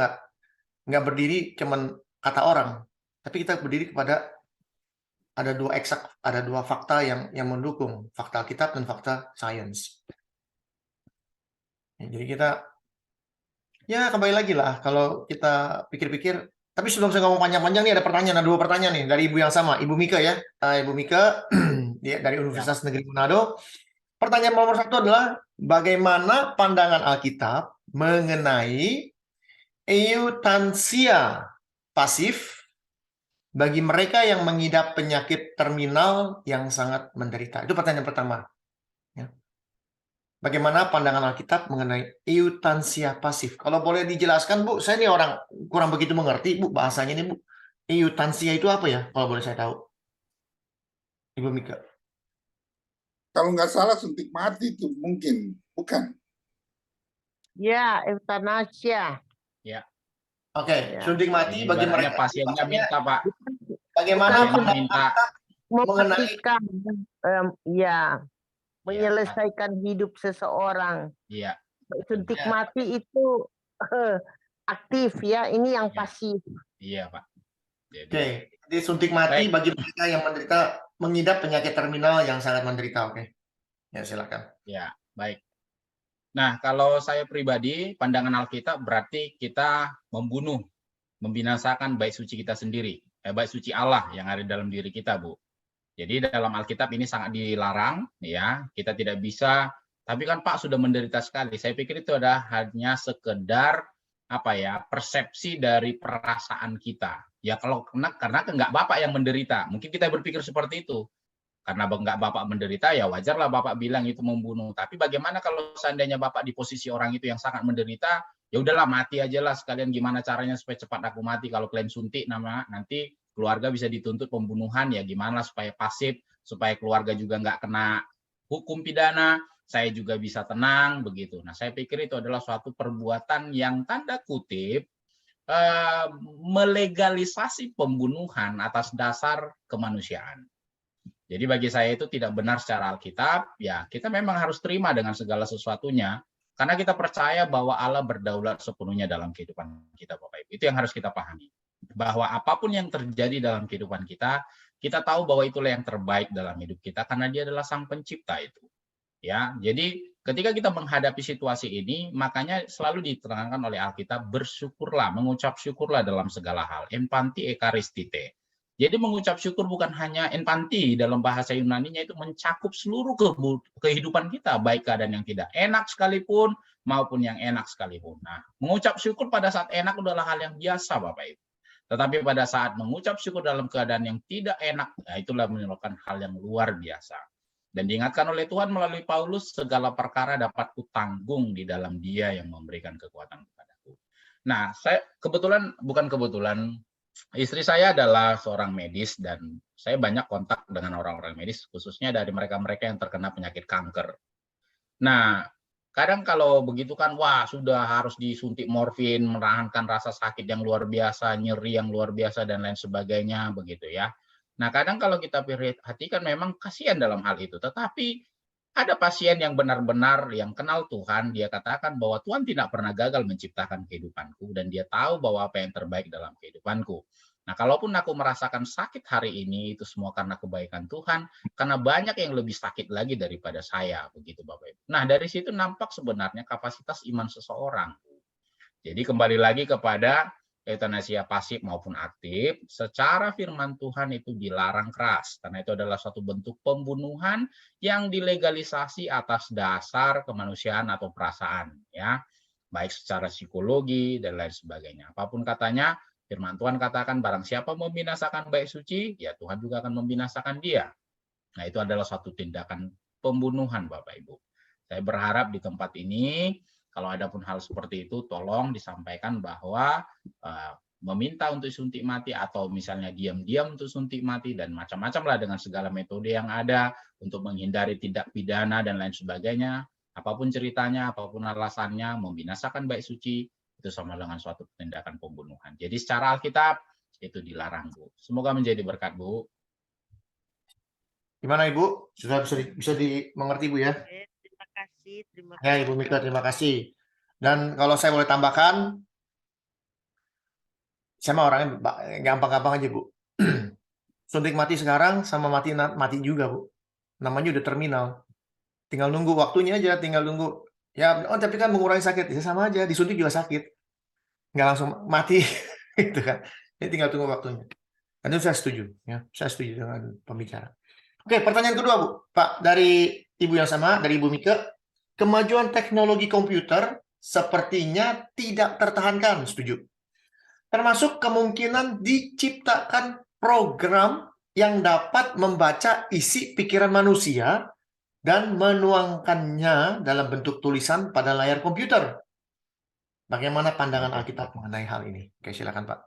nggak berdiri cuman kata orang, tapi kita berdiri kepada ada dua fakta yang mendukung, fakta Alkitab dan fakta sains. Ya, jadi kita ya kembali lagi lah kalau kita pikir-pikir. Tapi sebelum saya ngomong panjang-panjang nih ada dua pertanyaan nih dari ibu yang sama, Ibu Mika ya. Ibu Mika dari Universitas Negeri Manado. Pertanyaan nomor 1 adalah bagaimana pandangan Alkitab mengenai eutansia pasif bagi mereka yang mengidap penyakit terminal yang sangat menderita. Itu pertanyaan pertama. Ya. Bagaimana pandangan Alkitab mengenai eutansia pasif? Kalau boleh dijelaskan, Bu, saya ini orang kurang begitu mengerti, Bu, bahasanya ini, Bu. Eutansia itu apa ya, kalau boleh saya tahu? Ibu Mika. Kalau nggak salah suntik mati itu mungkin, bukan? Ya, eutanasia. Ya. Oke, suntik mati bagi mereka pasiennya minta, Pak. Bagaimana minta mematikan, menyelesaikan hidup seseorang. Iya. Suntik mati itu aktif ya, ini yang pasif. Iya, Pak. Oke, jadi suntik mati bagi mereka yang mengidap penyakit terminal yang sangat menderita. Oke, ya silakan. Ya, baik. Nah, kalau saya pribadi, pandangan Alkitab berarti kita membunuh, membinasakan bait suci kita sendiri, bait suci Allah yang ada dalam diri kita, Bu. Jadi dalam Alkitab ini sangat dilarang, ya. Kita tidak bisa. Tapi kan Pak sudah menderita sekali. Saya pikir itu adalah hanya sekedar persepsi dari perasaan kita. Ya karena enggak Bapak yang menderita. Mungkin kita berpikir seperti itu. Karena enggak Bapak menderita, ya wajarlah Bapak bilang itu membunuh. Tapi bagaimana kalau seandainya Bapak di posisi orang itu yang sangat menderita, ya udahlah mati aja lah sekalian, gimana caranya supaya cepat aku mati. Kalau kalian suntik nanti keluarga bisa dituntut pembunuhan, ya gimana supaya pasif, supaya keluarga juga nggak kena hukum pidana, saya juga bisa tenang, begitu. Nah, saya pikir itu adalah suatu perbuatan yang tanda kutip melegalisasi pembunuhan atas dasar kemanusiaan. Jadi bagi saya itu tidak benar secara Alkitab, ya kita memang harus terima dengan segala sesuatunya, karena kita percaya bahwa Allah berdaulat sepenuhnya dalam kehidupan kita, Bapak Ibu. Itu yang harus kita pahami. Bahwa apapun yang terjadi dalam kehidupan kita, kita tahu bahwa itulah yang terbaik dalam hidup kita karena Dia adalah Sang Pencipta itu. Ya, jadi ketika kita menghadapi situasi ini, makanya selalu diterangkan oleh Alkitab, bersyukurlah, mengucap syukurlah dalam segala hal. Empanti ekaristite. Jadi mengucap syukur bukan hanya empanti, dalam bahasa Yunaninya itu mencakup seluruh kehidupan kita, baik keadaan yang tidak enak sekalipun maupun yang enak sekalipun. Nah, mengucap syukur pada saat enak adalah hal yang biasa, Bapak Ibu. Tetapi pada saat mengucap syukur dalam keadaan yang tidak enak, nah itulah merupakan hal yang luar biasa. Dan diingatkan oleh Tuhan melalui Paulus, segala perkara dapat kutanggung di dalam Dia yang memberikan kekuatan kepadaku. Nah, saya bukan kebetulan, istri saya adalah seorang medis dan saya banyak kontak dengan orang-orang medis, khususnya dari mereka-mereka yang terkena penyakit kanker. Nah, kadang kalau begitu kan, wah sudah harus disuntik morfin, menahankan rasa sakit yang luar biasa, nyeri yang luar biasa, dan lain sebagainya, begitu ya. Nah, kadang kalau kita perhatikan memang kasihan dalam hal itu. Tetapi ada pasien yang benar-benar yang kenal Tuhan, dia katakan bahwa Tuhan tidak pernah gagal menciptakan kehidupanku dan dia tahu bahwa apa yang terbaik dalam kehidupanku. Nah, kalaupun aku merasakan sakit hari ini, itu semua karena kebaikan Tuhan, karena banyak yang lebih sakit lagi daripada saya, begitu Bapak Ibu. Nah, dari situ nampak sebenarnya kapasitas iman seseorang. Jadi kembali lagi kepada euthanasia pasif maupun aktif, secara firman Tuhan itu dilarang keras, karena itu adalah suatu bentuk pembunuhan yang dilegalisasi atas dasar kemanusiaan atau perasaan, ya, baik secara psikologi dan lain sebagainya. Apapun katanya, firman Tuhan katakan barang siapa membinasakan bait suci, ya Tuhan juga akan membinasakan dia. Nah, itu adalah suatu tindakan pembunuhan, Bapak Ibu. Saya berharap di tempat ini, kalau ada pun hal seperti itu, tolong disampaikan bahwa meminta untuk suntik mati atau misalnya diam-diam untuk suntik mati dan macam-macam lah dengan segala metode yang ada untuk menghindari tindak pidana dan lain sebagainya. Apapun ceritanya, apapun alasannya, membinasakan bait suci, itu sama dengan suatu tindakan pembunuhan. Jadi secara Alkitab, itu dilarang, Bu. Semoga menjadi berkat, Bu. Gimana Ibu? Sudah bisa dimengerti Bu ya? Terima kasih. Ya Ibu Mika, terima kasih. Dan kalau saya boleh tambahkan, saya mah orangnya gampang-gampang aja Bu. Suntik mati sekarang sama mati juga Bu. Namanya udah terminal. Tinggal nunggu waktunya aja, tinggal nunggu. Ya, tapi kan mengurangi sakit. Ya sama aja, disuntik juga sakit. Nggak langsung mati gitu kan. Jadi tinggal tunggu waktunya. Dan itu saya setuju ya. Saya setuju dengan pembicara. Oke, pertanyaan kedua Bu. Pak, dari Ibu yang sama, dari Ibu Mika. Kemajuan teknologi komputer sepertinya tidak tertahankan, setuju. Termasuk kemungkinan diciptakan program yang dapat membaca isi pikiran manusia dan menuangkannya dalam bentuk tulisan pada layar komputer. Bagaimana pandangan Alkitab mengenai hal ini? Oke, silakan Pak.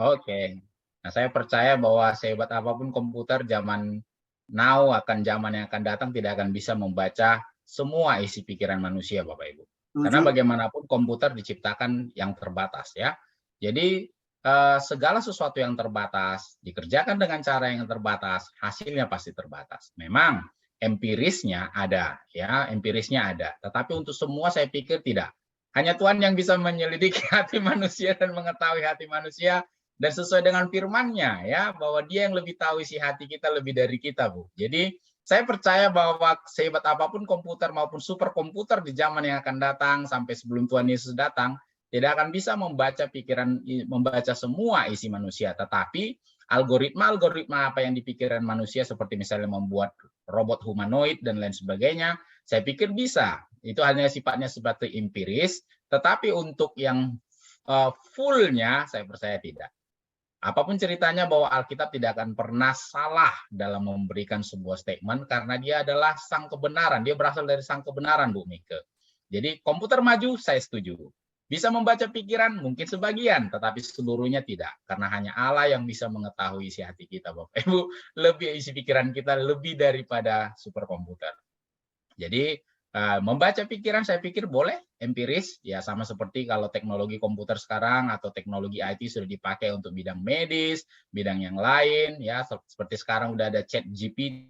Oke. Nah, saya percaya bahwa sehebat apapun komputer zaman now akan zaman yang akan datang tidak akan bisa membaca semua isi pikiran manusia, Bapak Ibu. Karena bagaimanapun komputer diciptakan yang terbatas ya. Jadi segala sesuatu yang terbatas dikerjakan dengan cara yang terbatas, hasilnya pasti terbatas. Memang empirisnya ada ya, empirisnya ada. Tetapi untuk semua saya pikir tidak. Hanya Tuhan yang bisa menyelidiki hati manusia dan mengetahui hati manusia dan sesuai dengan firman-Nya ya, bahwa Dia yang lebih tahu isi hati kita lebih dari kita, Bu. Jadi saya percaya bahwa sehebat apapun komputer maupun superkomputer di zaman yang akan datang sampai sebelum Tuhan Yesus datang, tidak akan bisa membaca pikiran, membaca semua isi manusia. Tetapi algoritma apa yang dipikirkan manusia seperti misalnya membuat robot humanoid dan lain sebagainya, saya pikir bisa. Itu hanya sifatnya seperti empiris, tetapi untuk yang full-nya saya percaya tidak. Apapun ceritanya bahwa Alkitab tidak akan pernah salah dalam memberikan sebuah statement karena dia adalah sang kebenaran. Dia berasal dari sang kebenaran, Bu Mika. Jadi komputer maju, saya setuju. Bisa membaca pikiran, mungkin sebagian, tetapi seluruhnya tidak. Karena hanya Allah yang bisa mengetahui isi hati kita, Bapak Ibu. Lebih isi pikiran kita lebih daripada superkomputer. Jadi membaca pikiran saya pikir boleh, empiris, ya sama seperti kalau teknologi komputer sekarang atau teknologi IT sudah dipakai untuk bidang medis, bidang yang lain, ya seperti sekarang udah ada ChatGPT,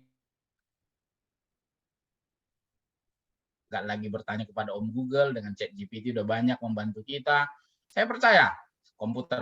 nggak lagi bertanya kepada Om Google, dengan ChatGPT udah banyak membantu kita. Saya percaya komputer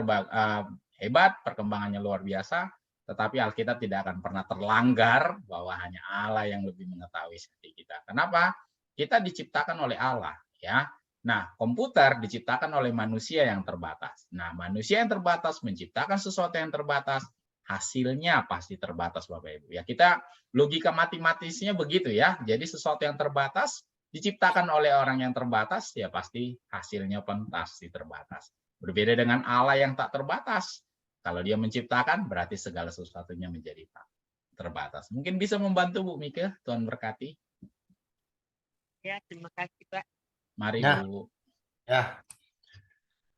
hebat, perkembangannya luar biasa, tetapi Alkitab tidak akan pernah terlanggar bahwa hanya Allah yang lebih mengetahui hati kita. Kenapa? Kita diciptakan oleh Allah, ya. Nah, komputer diciptakan oleh manusia yang terbatas. Nah, manusia yang terbatas menciptakan sesuatu yang terbatas, hasilnya pasti terbatas, Bapak Ibu. Ya, kita logika matematisnya begitu ya. Jadi sesuatu yang terbatas diciptakan oleh orang yang terbatas, ya pasti hasilnya pun pasti terbatas. Berbeda dengan Allah yang tak terbatas. Kalau dia menciptakan, berarti segala sesuatunya menjadi terbatas. Mungkin bisa membantu Bu Mika, Tuhan berkati. Ya, terima kasih Pak. Mari Nah. Bu. Ya,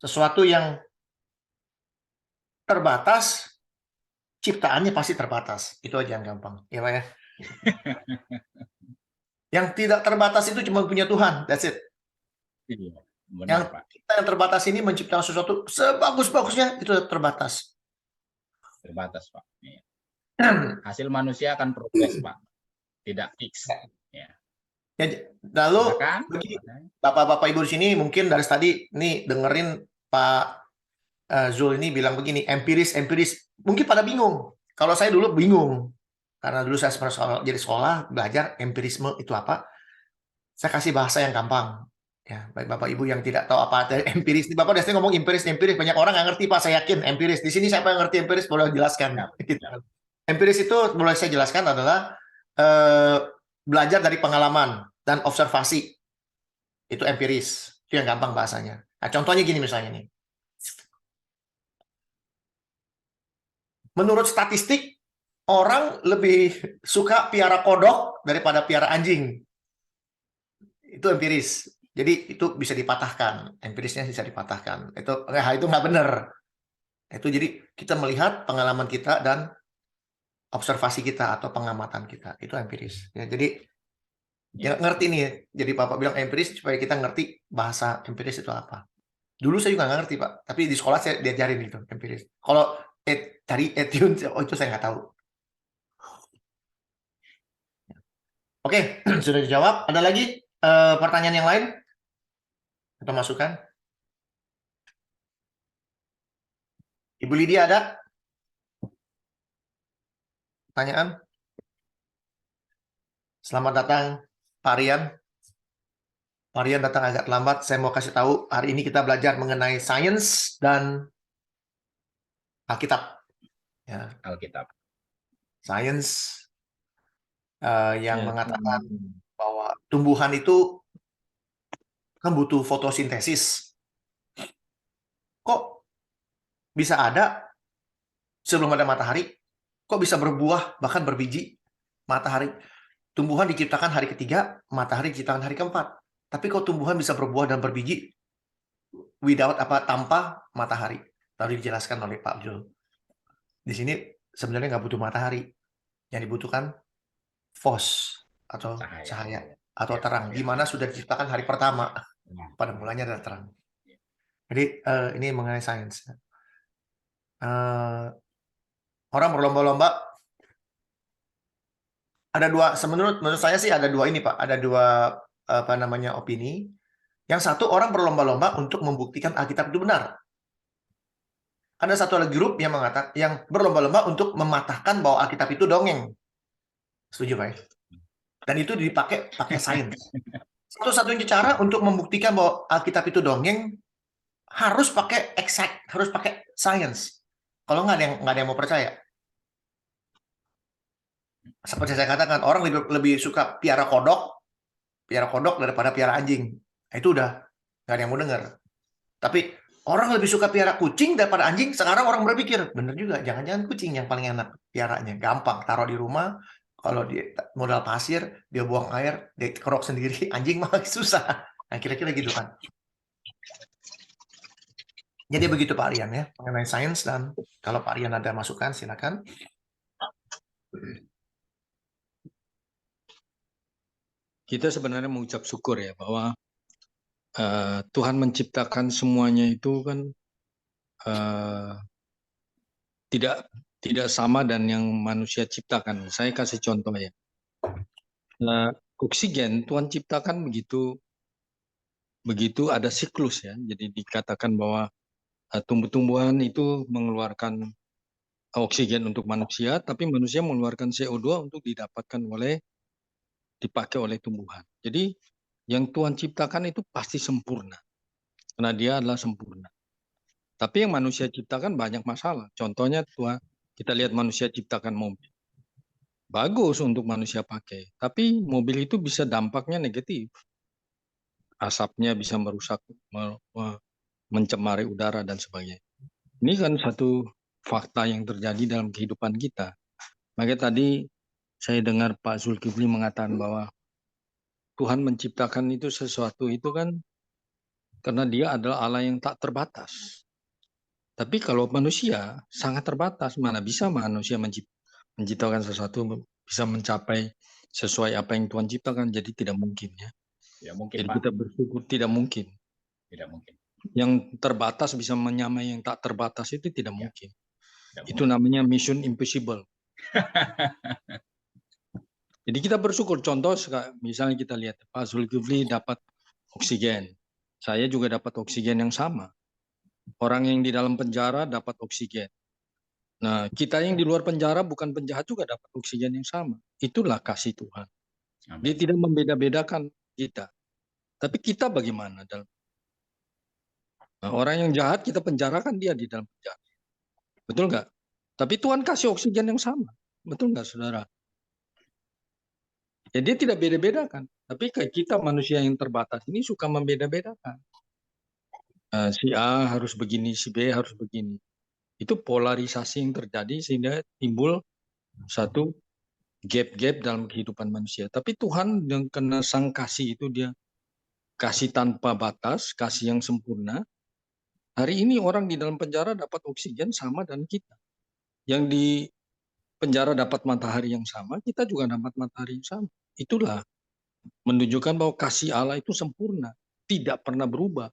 sesuatu yang terbatas, ciptaannya pasti terbatas. Itu aja yang gampang, ya Pak ya. Yang tidak terbatas itu cuma punya Tuhan, that's it. Iya, benar, Yang Pak. kita yang terbatas ini menciptakan sesuatu sebagus-bagusnya, itu terbatas. Terbatas, Pak. Iya. Hasil manusia akan progres, Pak. Tidak fix. Ya. Ya, lalu Silakan. begini, Bapak-bapak Ibu di sini mungkin dari tadi nih dengerin Pak Zul ini bilang begini, empiris. Mungkin pada bingung. Kalau saya dulu bingung. Karena dulu saya jadi sekolah, belajar empirisme itu apa. Saya kasih bahasa yang gampang. Ya, baik Bapak Ibu yang tidak tahu apa ada empiris. Bapak biasanya ngomong empiris. Banyak orang nggak ngerti Pak, saya yakin empiris. Di sini siapa yang ngerti empiris boleh jelaskan. Ya, gitu. ya. Empiris itu boleh saya jelaskan adalah belajar dari pengalaman dan observasi. Itu empiris. Itu yang gampang bahasanya. Nah, contohnya gini misalnya nih. Menurut statistik, orang lebih suka piara kodok daripada piara anjing. Itu empiris. Jadi itu bisa dipatahkan. Empirisnya bisa dipatahkan. Itu nggak benar. Itu jadi kita melihat pengalaman kita dan observasi kita atau pengamatan kita. Itu empiris. Ya, jadi ya ngerti nih. Jadi Bapak bilang empiris supaya kita ngerti bahasa empiris itu apa. Dulu saya juga nggak ngerti Pak. Tapi di sekolah saya diajarin itu empiris. Kalau tadi etune, itu saya nggak tahu. Oke, sudah dijawab. Ada lagi pertanyaan yang lain? Atau masukan? Ibu Lydia ada? Pertanyaan? Selamat datang, Pak Rian. Pak Rian datang agak lambat. Saya mau kasih tahu, hari ini kita belajar mengenai sains dan Alkitab. Ya. Alkitab. Sains yang Ya, mengatakan bahwa tumbuhan itu kan butuh fotosintesis. Kok bisa ada sebelum ada matahari? Kok bisa berbuah, bahkan berbiji matahari? Tumbuhan diciptakan hari ketiga, matahari diciptakan hari keempat. Tapi kok tumbuhan bisa berbuah dan berbiji tanpa matahari? Tadi dijelaskan oleh Pak Jul. Di sini sebenarnya nggak butuh matahari. Yang dibutuhkan fos atau cahaya atau terang. Di mana sudah diciptakan hari pertama. Pada mulanya ada terang. Jadi ini mengenai sains. Orang berlomba-lomba. Ada dua, menurut saya sih ada dua ini Pak. Ada dua opini. Yang satu, orang berlomba-lomba untuk membuktikan Alkitab itu benar. Ada satu lagi grup yang mengatakan, yang berlomba-lomba untuk mematahkan bahwa Alkitab itu dongeng. Setuju Pak? Dan itu pakai sains. Satu-satunya cara untuk membuktikan bahwa Alkitab itu dongeng harus pakai exact, harus pakai sains. Kalau nggak ada yang mau percaya. Seperti saya katakan, orang lebih suka piara kodok daripada piara anjing. Itu udah nggak ada yang mau dengar. Tapi orang lebih suka piara kucing daripada anjing. Sekarang orang berpikir, bener juga, jangan-jangan kucing yang paling enak piaranya. Gampang, taruh di rumah. Kalau dia modal pasir, dia buang air, dia kerok sendiri. Anjing malah susah. Nah, kira-kira gitu kan. Jadi begitu Pak Rian ya, mengenai sains. Dan kalau Pak Rian ada masukan, silakan. Kita sebenarnya mengucap syukur ya bahwa Tuhan menciptakan semuanya itu kan tidak sama dan yang manusia ciptakan. Saya kasih contoh ya. Oksigen Tuhan ciptakan begitu ada siklus ya. Jadi dikatakan bahwa tumbuh-tumbuhan itu mengeluarkan oksigen untuk manusia, tapi manusia mengeluarkan CO2 untuk dipakai oleh tumbuhan. Jadi yang Tuhan ciptakan itu pasti sempurna, karena Dia adalah sempurna. Tapi yang manusia ciptakan banyak masalah. Contohnya kita lihat manusia ciptakan mobil. Bagus untuk manusia pakai, tapi mobil itu bisa dampaknya negatif. Asapnya bisa merusak, mencemari udara dan sebagainya. Ini kan satu fakta yang terjadi dalam kehidupan kita. Makanya tadi saya dengar Pak Zulkifli mengatakan bahwa Tuhan menciptakan itu sesuatu itu kan karena Dia adalah Allah yang tak terbatas. Tapi kalau manusia sangat terbatas, mana bisa manusia menciptakan sesuatu bisa mencapai sesuai apa yang Tuhan ciptakan, jadi tidak mungkin ya. Tidak mungkin, Jadi Pak. kita bersyukur tidak mungkin. Tidak mungkin. Yang terbatas bisa menyamai yang tak terbatas itu tidak Ya. mungkin. Tidak Itu namanya mission impossible. Jadi kita bersyukur. Contoh misalnya kita lihat Pak Zulkifli dapat oksigen. Saya juga dapat oksigen yang sama. Orang yang di dalam penjara dapat oksigen. Nah, kita yang di luar penjara bukan penjahat juga dapat oksigen yang sama. Itulah kasih Tuhan. Amin. Dia tidak membeda-bedakan kita. Tapi kita bagaimana? Nah, orang yang jahat kita penjarakan dia di dalam penjara. Betul nggak? Tapi Tuhan kasih oksigen yang sama. Betul nggak, saudara? Ya, dia tidak beda-bedakan. Tapi kayak kita manusia yang terbatas ini suka membeda-bedakan. Si A harus begini, si B harus begini. Itu polarisasi yang terjadi sehingga timbul satu gap-gap dalam kehidupan manusia. Tapi Tuhan yang kena sang kasih itu Dia kasih tanpa batas, kasih yang sempurna. Hari ini orang di dalam penjara dapat oksigen sama dan kita. Yang di penjara dapat matahari yang sama, kita juga dapat matahari yang sama. Itulah menunjukkan bahwa kasih Allah itu sempurna, tidak pernah berubah.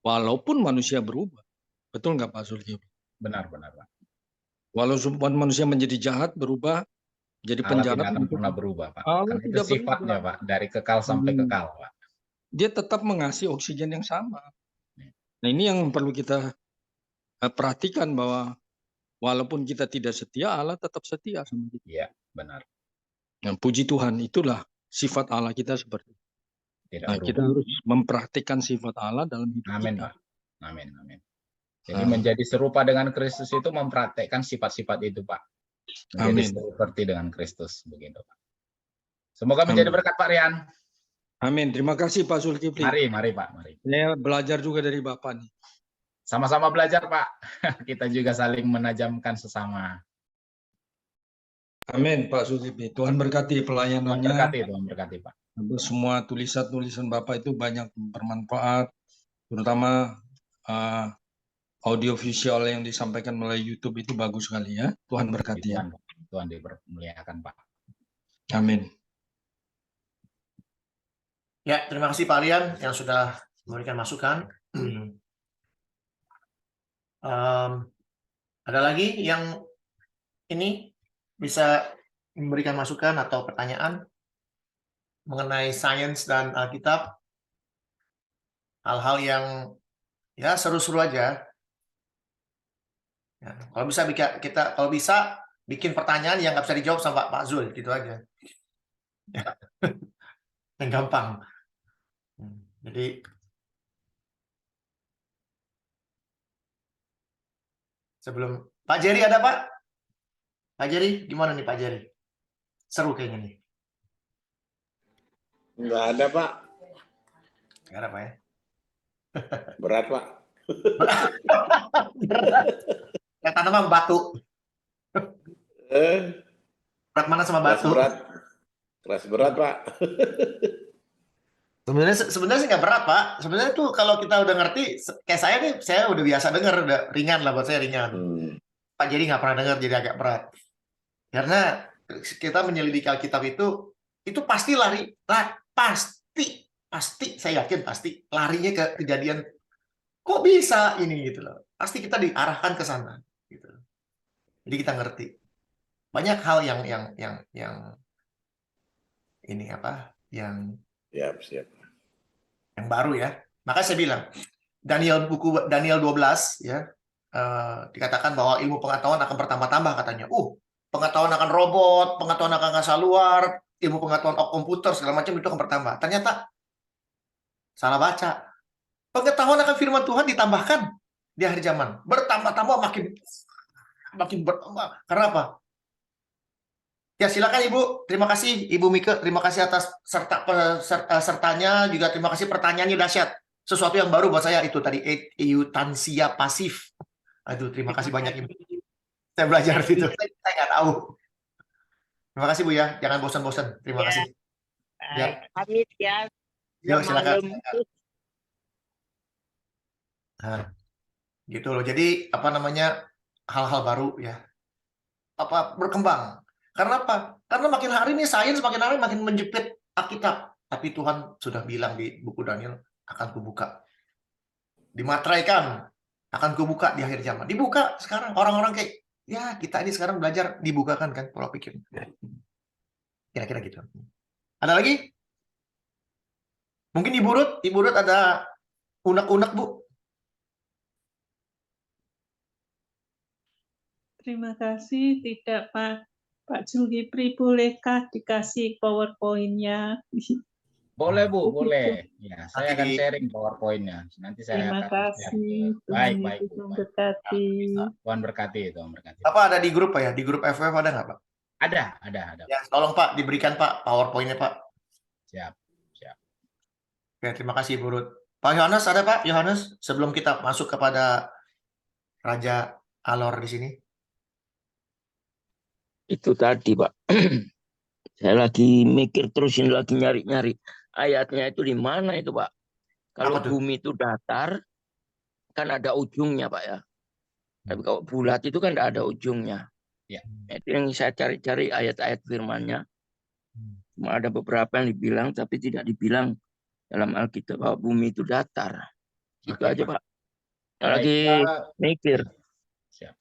Walaupun manusia berubah. Betul nggak Pak Zulkifli? Benar, Pak. Walaupun manusia menjadi jahat, berubah, jadi Allah penjahat. tidak akan pernah berubah, Pak. Allah Karena itu tidak sifatnya, berubah. Pak. Dari kekal sampai kekal, Pak. Dia tetap mengasih oksigen yang sama. Nah, ini yang perlu kita perhatikan bahwa walaupun kita tidak setia, Allah tetap setia sama kita. Iya, benar. Nah, puji Tuhan, itulah sifat Allah kita seperti itu. Tidak Nah, berubah. kita harus mempraktikkan sifat Allah dalam hidup Amin, kita. Pak. Amin. Jadi menjadi serupa dengan Kristus itu mempraktekkan sifat-sifat itu, Pak. Menjadi seperti dengan Kristus, begitu, Pak. Semoga menjadi berkat, Pak Rian. Amin. Terima kasih Pak Zulkifli. Mari, Pak. Mari. Saya belajar juga dari Bapak nih. Sama-sama belajar, Pak. Kita juga saling menajamkan sesama. Amin, Pak Zulkifli. Tuhan berkati pelayanannya. Tuhan berkati, Pak. Semua tulisan-tulisan Bapak itu banyak bermanfaat, terutama audiovisual yang disampaikan melalui YouTube itu bagus sekali ya. Tuhan berkati. Tuhan dipermuliakan, Pak. Amin. Ya, terima kasih Pak Lian yang sudah memberikan masukan. Ada lagi yang ini bisa memberikan masukan atau pertanyaan mengenai sains dan Alkitab? Hal-hal yang ya seru-seru aja. Ya, kalau bisa bikin pertanyaan yang nggak bisa dijawab sama Pak Zul, gitu aja. Yang gampang. Jadi sebelum Pak Jerry ada Pak? Pak Jerry gimana nih Pak Jerry? Seru kayaknya nih. Nggak ada Pak. Nggak ada Pak ya? Berat Pak. Berat. Yang tanaman batu. Berat mana sama batu? Keras berat Pak. Sebenarnya sih nggak berat Pak. Sebenarnya tuh kalau kita udah ngerti, kayak saya nih, saya udah biasa dengar, udah ringan lah buat saya ringan. Pak Jerry nggak pernah dengar jadi agak berat. Karena kita menyelidiki Alkitab itu pasti lari, pasti saya yakin pasti larinya ke kejadian. Kok bisa ini gitu loh? Pasti kita diarahkan ke sana. Gitu. Jadi kita ngerti banyak hal yang ini apa? Yang Siap. Yang baru ya. Maka saya bilang Daniel 12 ya. dikatakan bahwa ilmu pengetahuan akan bertambah-tambah katanya. Pengetahuan akan robot, pengetahuan akan angkasa luar, ilmu pengetahuan komputer segala macam itu akan bertambah. Ternyata salah baca. Pengetahuan akan firman Tuhan ditambahkan di akhir zaman. Bertambah-tambah makin bertambah. Karena apa? Ya silakan Ibu. Terima kasih Ibu Mika. Terima kasih atas sertanya. Juga terima kasih pertanyaannya dahsyat. Sesuatu yang baru buat saya itu tadi eutansia pasif. Aduh, terima kasih banyak Ibu. Saya belajar itu. Saya nggak tahu. Terima kasih Bu ya. Jangan bosan-bosan. Terima Ya. kasih. Ya. Pamit ya. Yuk Udah silakan. malam. Nah, gitu loh. Jadi apa namanya hal-hal baru ya. Apa berkembang. Karena apa? Karena makin hari ini sains makin hari makin menjepit Alkitab. Tapi Tuhan sudah bilang di buku Daniel akan kubuka. Dimateraikan akan kubuka di akhir zaman. Dibuka sekarang orang-orang kayak ya kita ini sekarang belajar dibukakan kan pola pikir. Kira-kira gitu. Ada lagi? Mungkin Ibu Ruth ada unek-unek Bu. Terima kasih. Tidak, Pak Zulkifli, bolehkah dikasih PowerPoint-nya? Boleh Bu, boleh. Ya, saya akan Nanti sharing PowerPoint-nya. Nanti saya Terima akan share. kasih. Baik, Tuhan baik. Yesus Bu, baik. memberkati. Tuhan berkati, Tuhan berkati. apa ada di grup Pak ya? Di grup FWF ada nggak Pak? Ada. Ya, tolong Pak diberikan Pak PowerPoint-nya Pak. Siap. Oke, terima kasih Bu Ruth. Pak Yohanes ada Pak Yohanes sebelum kita masuk kepada Raja Alor di sini. Itu tadi Pak, saya lagi mikir terus ini lagi nyari-nyari ayatnya itu di mana itu Pak. Kalau Apa tuh? bumi itu datar kan ada ujungnya Pak ya. Tapi kalau bulat itu kan tidak ada ujungnya. Ya. Itu yang saya cari-cari ayat-ayat firman-nya. Cuma ada beberapa yang dibilang tapi tidak dibilang dalam Alkitab bahwa bumi itu datar. Itu Oke, aja Pak. Pak. Saya lagi mikir. Siap.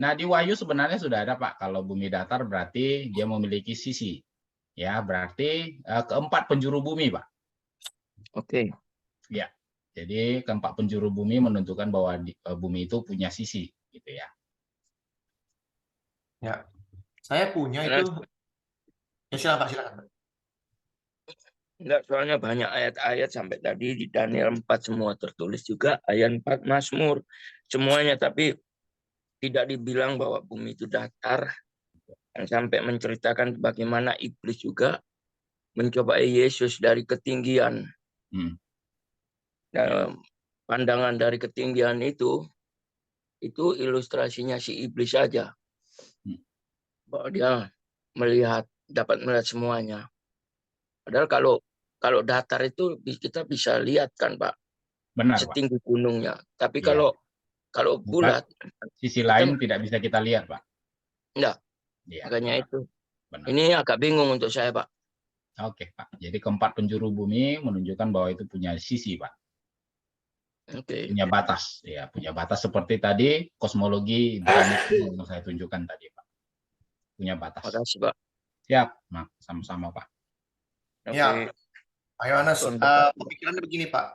Nah, di Wahyu sebenarnya sudah ada Pak. Kalau bumi datar berarti dia memiliki sisi. Ya, berarti keempat penjuru bumi Pak. Oke. Ya. Jadi keempat penjuru bumi menentukan bahwa bumi itu punya sisi, gitu ya. Ya, saya punya itu. Ya silakan Pak, silakan. Enggak, soalnya banyak ayat-ayat sampai tadi di Daniel 4 semua tertulis juga, ayat 4 Mazmur semuanya, tapi tidak dibilang bahwa bumi itu datar. Dan sampai menceritakan bagaimana iblis juga mencoba Yesus dari ketinggian. Dan pandangan dari ketinggian itu ilustrasinya si iblis saja. Bahwa dia dapat melihat semuanya. Padahal kalau datar itu kita bisa lihat kan Pak, Benar, setinggi Pak. gunungnya. Tapi Ya. kalau bulat, sisi lain tidak bisa kita lihat Pak. enggak. Ya, Makanya benar. itu. Benar. Ini agak bingung untuk saya Pak. Oke Pak. Jadi keempat penjuru bumi menunjukkan bahwa itu punya sisi Pak. Oke. Punya batas. Ya, punya batas seperti tadi kosmologi yang saya tunjukkan tadi Pak. Punya batas. Terima kasih Pak. Siap, sama-sama Pak. Oke. Ya, Pak Yohanes, pemikirannya begini Pak.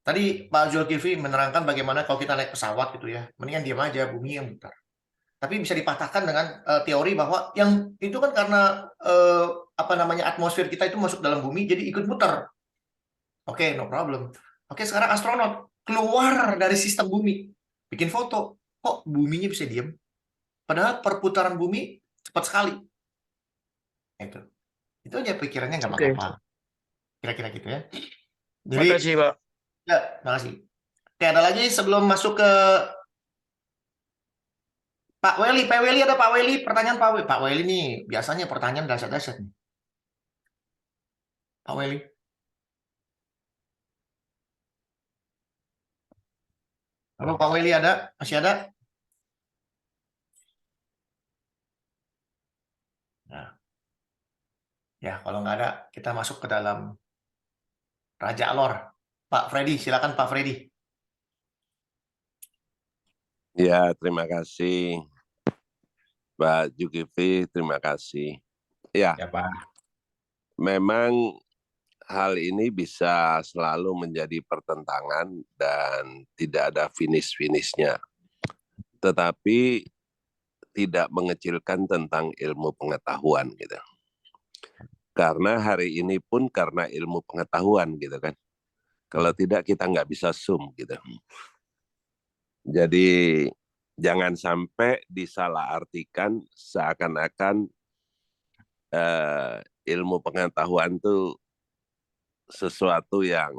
Tadi Pak Zulkifli menerangkan bagaimana kalau kita naik pesawat gitu ya, mendingan diam aja, bumi yang muter. Tapi bisa dipatahkan dengan teori bahwa yang itu kan karena atmosfer kita itu masuk dalam bumi, jadi ikut muter. Oke, no problem. Oke, sekarang astronot keluar dari sistem bumi, bikin foto, kok buminya bisa diem? Padahal perputaran bumi cepat sekali. Itu aja pikirannya nggak apa-apa. Kira-kira gitu ya. Jadi, Terima kasih Pak. Ya, makasih. Oke, ada lagi sebelum masuk ke Pak Weli. Pak Weli ada Pak Weli, pertanyaan Pak Weli. Pak Weli nih biasanya pertanyaan dahsyat-dahsyat nih. Pak Weli. Halo Pak Weli ada? Masih ada? Nah. Ya, kalau nggak ada, kita masuk ke dalam Raja Alor. Pak Freddy, silakan Pak Freddy. Ya, terima kasih. Pak Zulkifli, terima kasih. Ya, Pak. Memang hal ini bisa selalu menjadi pertentangan dan tidak ada finish-finishnya. tetapi tidak mengecilkan tentang ilmu pengetahuan gitu. Karena hari ini pun karena ilmu pengetahuan gitu kan. Kalau tidak kita nggak bisa Zoom gitu. Jadi jangan sampai disalahartikan seakan-akan ilmu pengetahuan itu sesuatu yang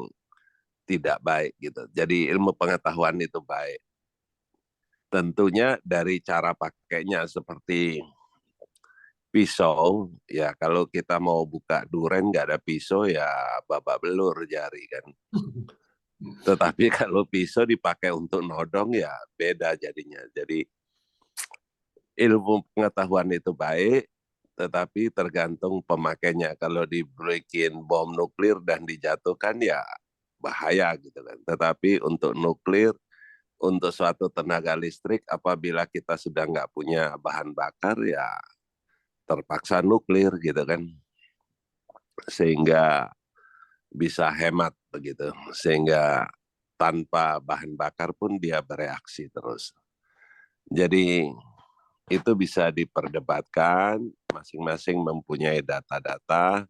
tidak baik gitu. Jadi ilmu pengetahuan itu baik. Tentunya dari cara pakainya seperti pisau, ya kalau kita mau buka duren nggak ada pisau ya babak belur jari kan. Tetapi kalau pisau dipakai untuk nodong ya beda jadinya. Jadi ilmu pengetahuan itu baik, tetapi tergantung pemakainya. Kalau diberikan bom nuklir dan dijatuhkan ya bahaya gitu kan. Tetapi untuk nuklir, untuk suatu tenaga listrik apabila kita sudah nggak punya bahan bakar ya terpaksa nuklir gitu kan, sehingga bisa hemat begitu, sehingga tanpa bahan bakar pun dia bereaksi terus. Jadi itu bisa diperdebatkan, masing-masing mempunyai data-data,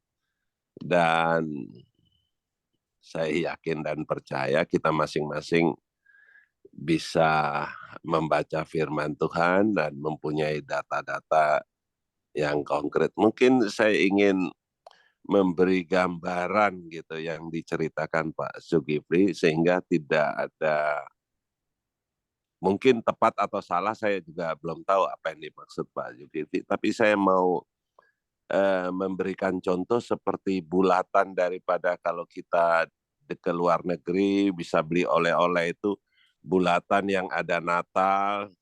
dan saya yakin dan percaya kita masing-masing bisa membaca firman Tuhan dan mempunyai data-data yang konkret. Mungkin saya ingin memberi gambaran gitu yang diceritakan Pak Zulkifli sehingga tidak ada, mungkin tepat atau salah saya juga belum tahu apa yang dimaksud Pak Zulkifli, tapi saya mau memberikan contoh seperti bulatan daripada kalau kita ke luar negeri bisa beli oleh-oleh itu bulatan yang ada Natal,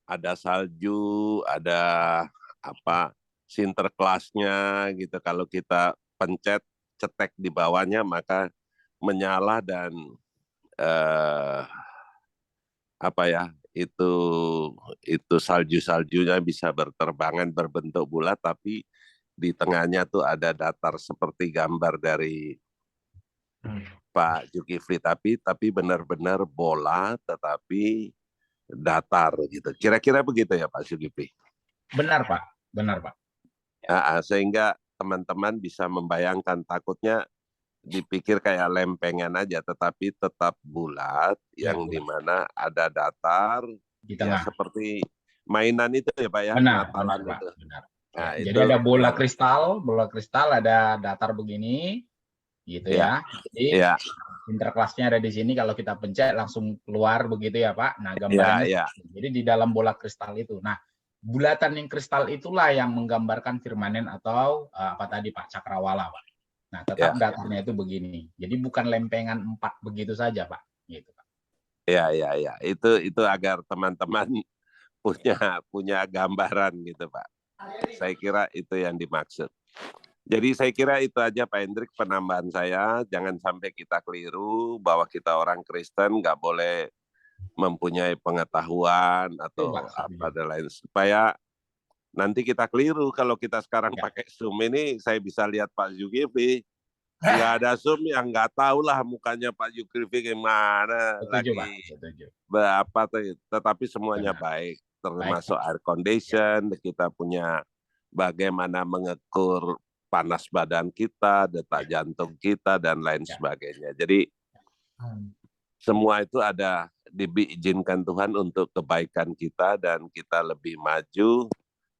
ada salju, ada apa Sinterklasnya gitu. Kalau kita pencet cetek di bawahnya maka menyala dan apa ya itu saljunya bisa berterbangan berbentuk bulat, tapi di tengahnya tuh ada datar seperti gambar dari Pak Zulkifli, tapi benar-benar bola tetapi datar gitu. Kira-kira begitu ya Pak Zulkifli? Benar Pak, benar Pak. Sehingga teman-teman bisa membayangkan, takutnya dipikir kayak lempengan aja, tetapi tetap bulat, yang dimana ada datar, di tengah. ya seperti mainan itu ya Pak ya. Benar, Natalan benar, itu. Pak, benar. Nah, Jadi itu ada bola kristal ada datar begini, gitu ya. Jadi Sinterklasnya ada di sini, kalau kita pencet langsung keluar begitu ya Pak. Nah gambarnya, jadi di dalam bola kristal itu. Nah bulatan yang kristal itulah yang menggambarkan firmanen atau apa tadi Pak, cakrawala Pak. Nah tetap datarnya itu begini. Jadi bukan lempengan 4 begitu saja Pak. Gitu Pak. Ya. Itu agar teman-teman punya gambaran gitu Pak. Saya kira itu yang dimaksud. Jadi saya kira itu aja Pak Hendrik penambahan saya. Jangan sampai kita keliru bahwa kita orang Kristen nggak boleh mempunyai pengetahuan atau apa dan lain, supaya nanti kita keliru. Kalau kita sekarang pakai Zoom ini, saya bisa lihat Pak Zulkifli. Nggak ada Zoom yang nggak tahu lah mukanya Pak Zulkifli gimana. Setuju, lagi Pak. berapa, tetapi semuanya baik, termasuk air condition. Kita punya bagaimana mengukur panas badan kita, detak jantung kita, dan lain sebagainya. Jadi semua itu ada diizinkan Tuhan untuk kebaikan kita dan kita lebih maju.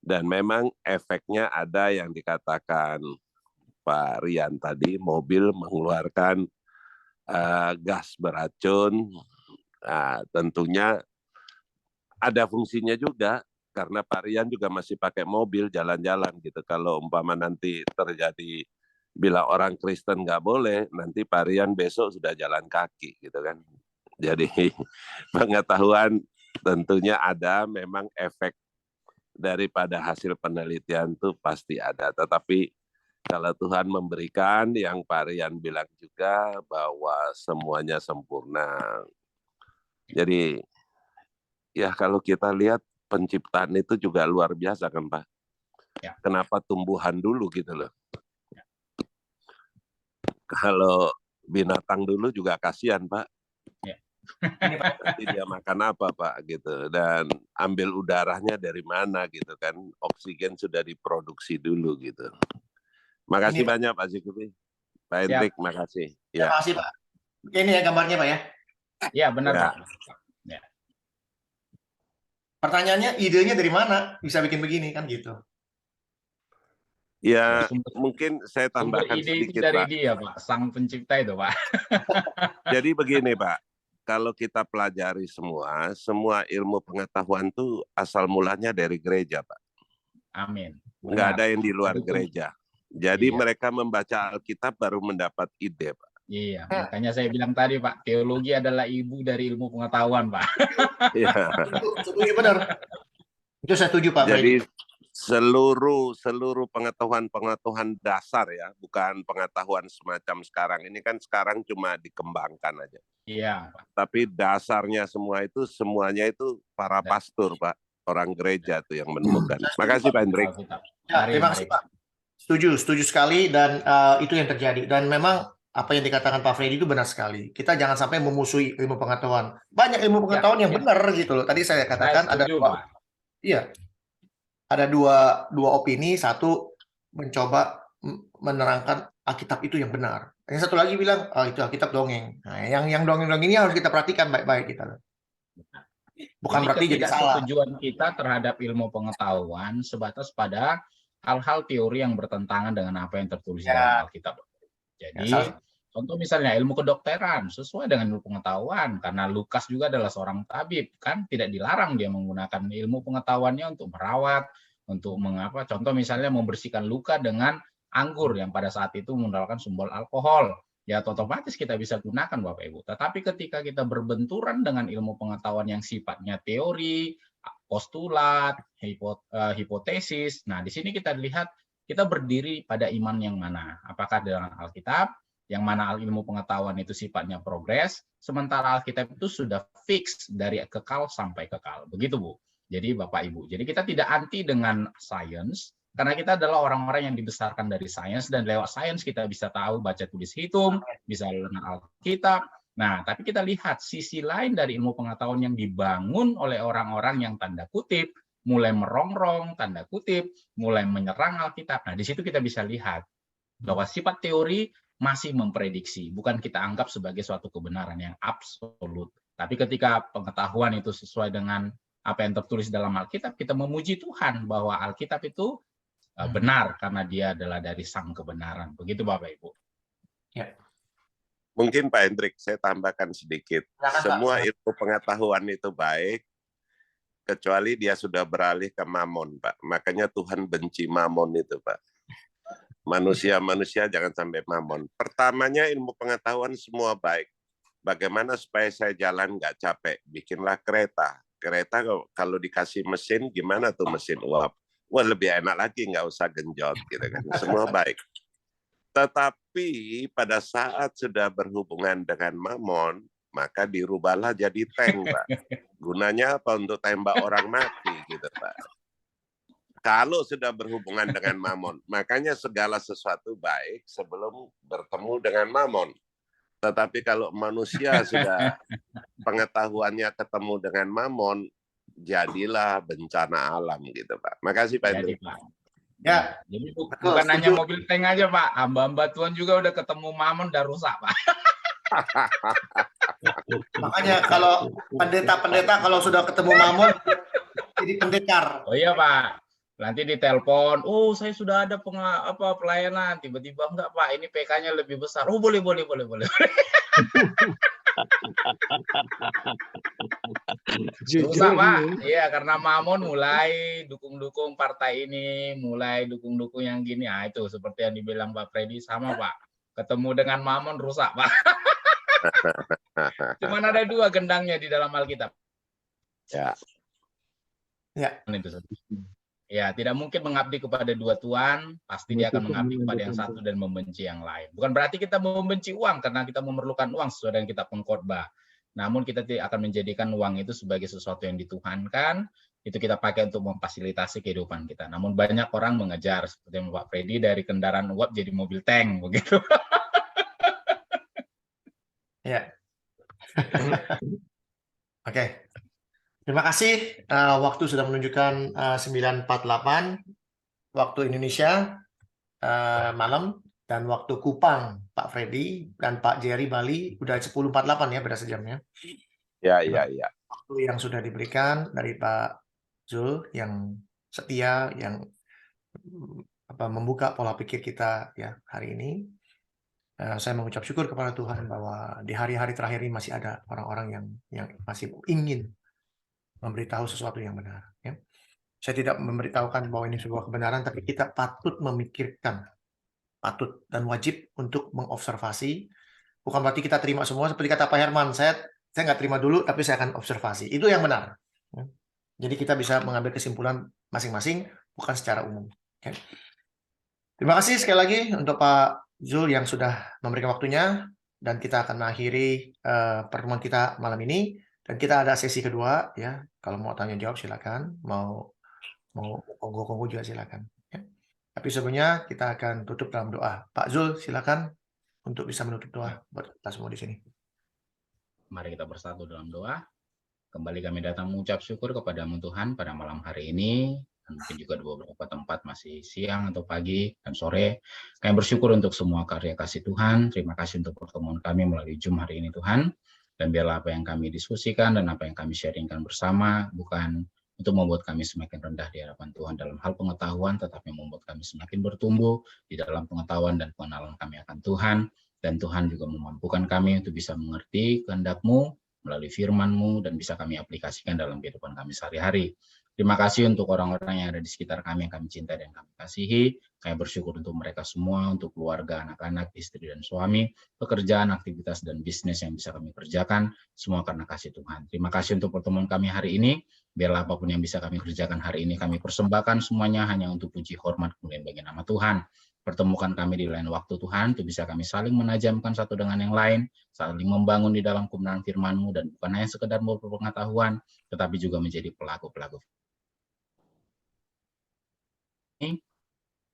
Dan memang efeknya ada yang dikatakan Pak Rian tadi, mobil mengeluarkan gas beracun. Tentunya ada fungsinya juga, karena Pak Rian juga masih pakai mobil jalan-jalan gitu. Kalau umpama nanti terjadi bila orang Kristen nggak boleh, nanti Pak Rian besok sudah jalan kaki gitu kan. Jadi pengetahuan tentunya ada, memang efek daripada hasil penelitian itu pasti ada. Tetapi kalau Tuhan memberikan, yang Pak Rian bilang juga bahwa semuanya sempurna. Jadi ya kalau kita lihat penciptaan itu juga luar biasa kan Pak. Kenapa tumbuhan dulu gitu loh. Kalau binatang dulu juga kasihan Pak. Ini Pak. Nanti dia makan apa Pak gitu, dan ambil udaranya dari mana gitu kan, oksigen sudah diproduksi dulu gitu. Makasih Ini, Pak. banyak Pak Zulkifli. Pak Siap. Hendrik, makasih. Ya. Terima kasih Pak. Ini ya gambarnya Pak ya. Ya, benar Ya. Pak. Pertanyaannya, idenya dari mana bisa bikin begini kan gitu. Ya, Sumber- mungkin saya Sumber tambahkan ide itu sedikit dari Pak. dia, Pak, sang pencipta itu, Pak. Jadi begini Pak, kalau kita pelajari semua ilmu pengetahuan itu asal mulanya dari gereja Pak. Amin. Nggak Benar. ada yang di luar Betul. gereja. Jadi Iya. mereka membaca Alkitab baru mendapat ide Pak. Iya, makanya saya bilang tadi, Pak, teologi adalah ibu dari ilmu pengetahuan, Pak. Ya. Setuju benar. Itu saya setuju Pak. Jadi seluruh pengetahuan dasar ya, bukan pengetahuan semacam sekarang. Ini kan sekarang cuma dikembangkan aja. Iya, Pak. Tapi dasarnya semuanya itu para pastor Pak, orang gereja tuh yang menemukan. Makasih Pak Hendrik. Alkitab. Ya, Mari, terima mari. kasih Pak. Setuju sekali dan itu yang terjadi. Dan memang apa yang dikatakan Pak Freddy itu benar sekali. Kita jangan sampai memusuhi ilmu pengetahuan. Banyak ilmu pengetahuan yang ya. benar gitu loh. Tadi saya katakan Saya setuju, Pak. ada dua opini. Satu mencoba menerangkan Alkitab itu yang benar. Yang satu lagi bilang itu Alkitab dongeng. Nah, yang dongeng-dongeng ini harus kita perhatikan baik-baik kita. Bukan berarti jadi salah. Tujuan kita terhadap ilmu pengetahuan sebatas pada hal-hal teori yang bertentangan dengan apa yang tertulis dalam Alkitab. Jadi, contoh misalnya ilmu kedokteran sesuai dengan ilmu pengetahuan, karena Lukas juga adalah seorang tabib, kan tidak dilarang dia menggunakan ilmu pengetahuannya untuk merawat, untuk mengapa? Contoh misalnya membersihkan luka dengan anggur yang pada saat itu menggunakan sumber alkohol. Ya otomatis kita bisa gunakan Bapak Ibu. Tetapi ketika kita berbenturan dengan ilmu pengetahuan yang sifatnya teori, postulat, hipotesis, nah di sini kita lihat kita berdiri pada iman yang mana? Apakah dengan Alkitab, yang mana ilmu pengetahuan itu sifatnya progres, sementara Alkitab itu sudah fix dari kekal sampai kekal. Begitu Bu. Jadi Bapak Ibu, jadi kita tidak anti dengan sains, karena kita adalah orang-orang yang dibesarkan dari sains, dan lewat sains kita bisa tahu baca tulis hitung, bisa mengenal Alkitab. Nah, tapi kita lihat sisi lain dari ilmu pengetahuan yang dibangun oleh orang-orang yang tanda kutip, mulai merongrong, tanda kutip, mulai menyerang Alkitab. Nah, di situ kita bisa lihat bahwa sifat teori masih memprediksi, bukan kita anggap sebagai suatu kebenaran yang absolut. Tapi ketika pengetahuan itu sesuai dengan apa yang tertulis dalam Alkitab, kita memuji Tuhan bahwa Alkitab itu benar karena dia adalah dari sang kebenaran. Begitu Bapak Ibu. Ya. Mungkin Pak Hendrik, saya tambahkan sedikit. Semua ilmu pengetahuan itu baik, kecuali dia sudah beralih ke mamon, Pak. Makanya Tuhan benci mamon itu, Pak. Manusia jangan sampai mamon. Pertamanya ilmu pengetahuan semua baik. Bagaimana supaya saya jalan nggak capek? Bikinlah kereta. Kereta kalau dikasih mesin, gimana tuh mesin uap? Wah, lebih enak lagi, nggak usah genjot, gitu kan. Semua baik. Tetapi pada saat sudah berhubungan dengan mamon, maka dirubahlah jadi tank, Pak. Gunanya apa? Untuk tembak orang mati, gitu, Pak. Kalau sudah berhubungan dengan mamon, makanya segala sesuatu baik sebelum bertemu dengan mamon. Tetapi kalau manusia sudah pengetahuannya ketemu dengan mamon, jadilah bencana alam gitu Pak. Makasih Pak. Jadi, Pak. Ya, jadi bukan hanya mobil tank aja Pak, hamba-hamba Tuhan juga udah ketemu mamon udah rusak Pak. Makanya kalau pendeta-pendeta kalau sudah ketemu mamon jadi pendekar. Oh iya Pak. Nanti ditelepon, oh saya sudah ada pelayanan, tiba-tiba enggak Pak, ini PK-nya lebih besar. Oh boleh. Susah Pak, iya karena mamon mulai dukung-dukung partai ini, mulai dukung-dukung yang gini. Ah itu seperti yang dibilang Pak Freddy sama Pak, ketemu dengan mamon rusak Pak. Cuman ada dua gendangnya di dalam Alkitab. Ya. Itu. Ya, tidak mungkin mengabdi kepada dua tuan, pasti dia akan mengabdi kepada yang satu dan membenci yang lain. Bukan berarti kita membenci uang karena kita memerlukan uang sesuai dengan kitab pengkhotbah. Namun kita tidak akan menjadikan uang itu sebagai sesuatu yang dituhankan, itu kita pakai untuk memfasilitasi kehidupan kita. Namun banyak orang mengejar seperti Pak Freddy dari kendaraan uap jadi mobil tank begitu. Ya. Oke. Terima kasih. Waktu sudah menunjukkan 9.48 waktu Indonesia malam, dan waktu Kupang Pak Freddy dan Pak Jerry Bali udah 10.48 ya, beda sejam ya. Ya. Waktu yang sudah diberikan dari Pak Zul yang setia, yang membuka pola pikir kita ya hari ini. Saya mengucap syukur kepada Tuhan bahwa di hari-hari terakhir ini masih ada orang-orang yang masih ingin memberitahu sesuatu yang benar. Ya. Saya tidak memberitahukan bahwa ini sebuah kebenaran, tapi kita patut memikirkan, patut dan wajib untuk mengobservasi. Bukan berarti kita terima semua seperti kata Pak Herman. Saya nggak terima dulu, tapi saya akan observasi. Itu yang benar. Ya. Jadi kita bisa mengambil kesimpulan masing-masing, bukan secara umum. Ya. Terima kasih sekali lagi untuk Pak Zul yang sudah memberikan waktunya, dan kita akan mengakhiri pertemuan kita malam ini, dan kita ada sesi kedua ya. Kalau mau tanya jawab silakan, mau kongko juga silakan ya. Tapi sebelumnya kita akan tutup dalam doa. Pak Zul silakan untuk bisa menutup doa buat kita semua di sini. Mari kita bersatu dalam doa. Kembali kami datang mengucap syukur kepadamu Tuhan pada malam hari ini. Dan mungkin juga di beberapa tempat masih siang atau pagi dan sore. Kami bersyukur untuk semua karya kasih Tuhan. Terima kasih untuk pertemuan kami melalui Zoom hari ini Tuhan. Dan biarlah apa yang kami diskusikan dan apa yang kami sharingkan bersama bukan untuk membuat kami semakin rendah di hadapan Tuhan dalam hal pengetahuan, tetapi membuat kami semakin bertumbuh di dalam pengetahuan dan pengenalan kami akan Tuhan. Dan Tuhan juga memampukan kami untuk bisa mengerti kehendak-Mu melalui firman-Mu dan bisa kami aplikasikan dalam kehidupan kami sehari-hari. Terima kasih untuk orang-orang yang ada di sekitar kami yang kami cintai dan kami kasihi. Kami bersyukur untuk mereka semua, untuk keluarga, anak-anak, istri dan suami, pekerjaan, aktivitas, dan bisnis yang bisa kami kerjakan, semua karena kasih Tuhan. Terima kasih untuk pertemuan kami hari ini. Biarlah apapun yang bisa kami kerjakan hari ini, kami persembahkan semuanya hanya untuk puji, hormat, kemuliaan bagi nama Tuhan. Pertemukan kami di lain waktu Tuhan, untuk bisa kami saling menajamkan satu dengan yang lain, saling membangun di dalam kebenaran firman-Mu, dan bukan hanya sekedar berpengetahuan, tetapi juga menjadi pelaku-pelaku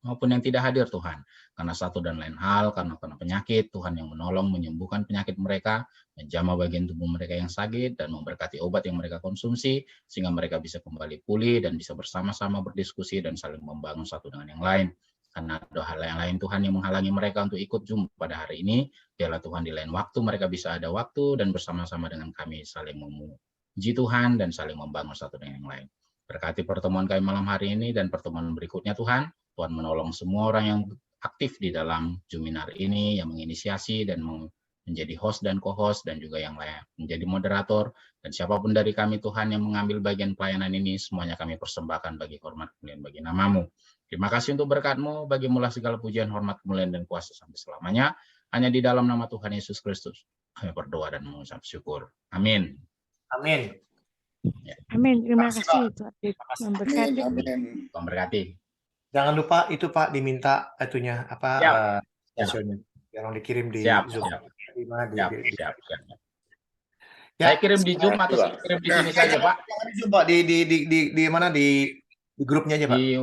maupun yang tidak hadir Tuhan, karena satu dan lain hal, karena penyakit, Tuhan yang menolong menyembuhkan penyakit mereka, menjamah bagian tubuh mereka yang sakit, dan memberkati obat yang mereka konsumsi, sehingga mereka bisa kembali pulih dan bisa bersama-sama berdiskusi dan saling membangun satu dengan yang lain. Karena ada hal yang lain Tuhan yang menghalangi mereka untuk ikut Zoom pada hari ini, biarlah Tuhan di lain waktu mereka bisa ada waktu dan bersama-sama dengan kami saling memuji Tuhan dan saling membangun satu dengan yang lain. Berkati pertemuan kami malam hari ini dan pertemuan berikutnya Tuhan. Tuhan menolong semua orang yang aktif di dalam Zoominar ini, yang menginisiasi dan menjadi host dan co-host, dan juga yang lain menjadi moderator. Dan siapapun dari kami Tuhan yang mengambil bagian pelayanan ini, semuanya kami persembahkan bagi hormat kemuliaan bagi nama-Mu. Terima kasih untuk berkat-Mu, bagimulah segala pujian, hormat, kemuliaan, dan kuasa sampai selamanya. Hanya di dalam nama Tuhan Yesus Kristus kami berdoa dan mengucap syukur. Amin. Amin. Ya. Amin. Terima kasih Pak. Tuhan memberkati. Amin. Tuhan berkati. Jangan lupa itu Pak diminta itunya apa hasilnya. Jangan dikirim di Zoom. Siap. Ya, saya kirim di Zoom atau saya kirim di sini saja Pak? Jangan di Zoom Pak, di mana di grupnya aja Pak. Di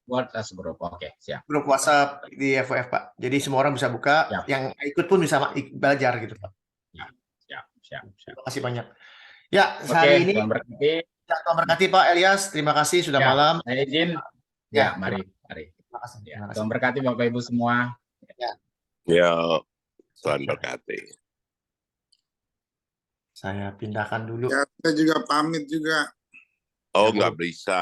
WhatsApp grup. Oke, siap. Grup WhatsApp di FOF Pak. Jadi semua orang bisa buka, yang ikut pun bisa belajar gitu Pak. Siap. Terima kasih banyak. Ya, hari ini Tuhan berkati. Tuhan berkati Pak Elias. Terima kasih sudah malam. Saya izin. Mari. Terima kasih. Tuhan berkati Bapak Ibu semua. Ya, Tuhan berkati. Saya pindahkan dulu. Ya, saya juga pamit juga. Oh, nggak bisa.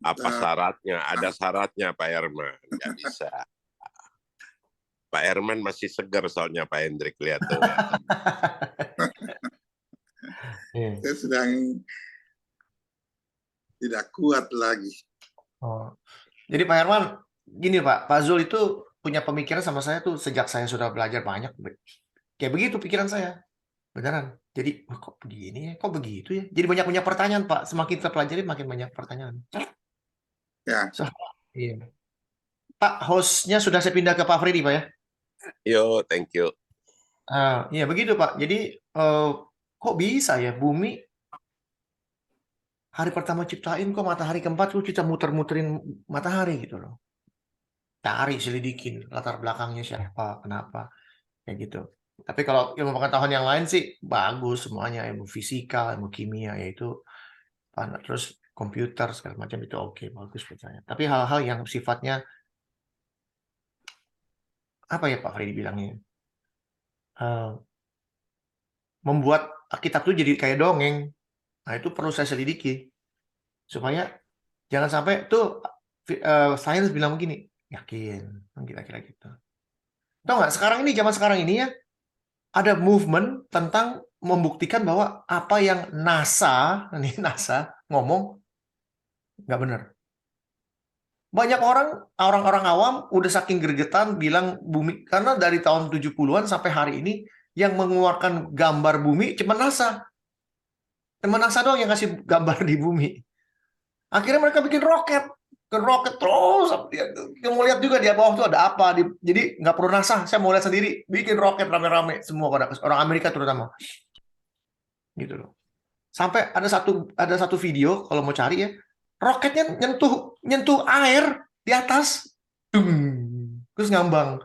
Apa syaratnya? Ada syaratnya Pak Herman. Nggak bisa. Pak Herman masih segar soalnya Pak Hendrik, lihat tuh. Saya sedang tidak kuat lagi. Oh. Jadi Pak Herman, gini Pak Zul itu punya pemikiran sama saya tuh sejak saya sudah belajar banyak. Kayak begitu pikiran saya. Beneran. Jadi, kok begini ya? Kok begitu ya? Jadi banyak pertanyaan Pak. Semakin kita pelajari makin banyak pertanyaan. Ya. Iya. Pak, hostnya sudah saya pindah ke Pak Freddy Pak ya? Yo, thank you. Iya begitu Pak. Jadi kok bisa ya bumi hari pertama ciptain kok matahari keempat tuh kita muter-muterin matahari gitu loh. Cari selidikin latar belakangnya siapa, kenapa kayak gitu. Tapi kalau ilmu pengetahuan yang lain sih bagus semuanya, ilmu fisika, ilmu kimia, yaitu terus komputer segala macam itu oke, bagus buat saya. Tapi hal-hal yang sifatnya apa ya Pak Freddy bilangnya, membuat Alkitab itu jadi kayak dongeng, nah itu perlu saya selidiki supaya jangan sampai tuh sains bilang begini, yakin, kira-kira gitu. Tahu nggak sekarang ini, zaman sekarang ini ya, ada movement tentang membuktikan bahwa apa yang NASA ngomong nggak benar. Banyak orang-orang awam udah saking gregetan bilang bumi, karena dari tahun 70-an sampai hari ini yang mengeluarkan gambar bumi cuma NASA. Cuma NASA doang yang kasih gambar di bumi. Akhirnya mereka bikin roket terus. Kita mau lihat juga di bawah itu ada apa. Jadi nggak perlu NASA, saya mau lihat sendiri. Bikin roket rame-rame semua pada orang Amerika terutama. Gitu loh. Sampai ada satu video kalau mau cari ya, roketnya nyentuh air di atas, terus ngambang.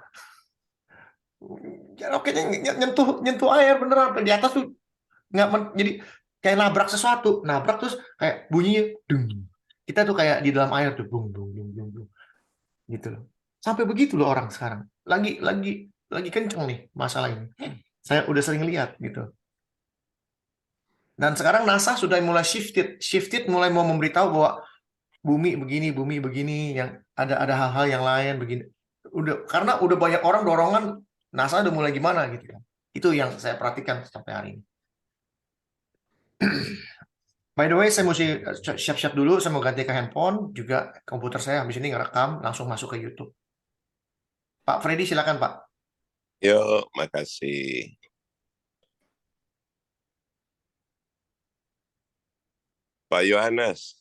Roketnya nyentuh air beneran di atas tuh, nggak jadi kayak nabrak sesuatu, terus kayak bunyinya, kita tuh kayak di dalam air tuh, bung, gitu loh. Sampai begitu loh orang sekarang. Lagi kenceng nih masalah ini. Saya udah sering lihat gitu. Dan sekarang NASA sudah mulai shifted mulai mau memberitahu bahwa bumi begini, yang ada hal-hal yang lain begini. Karena udah banyak orang dorongan NASA udah mulai gimana gitu kan. Itu yang saya perhatikan sampai hari ini. By the way, saya mesti siap-siap dulu, saya mau ganti ke handphone, juga komputer saya habis ini ngerekam, langsung masuk ke YouTube. Pak Freddy silakan Pak. Yuk, makasih. Pak Yohanes.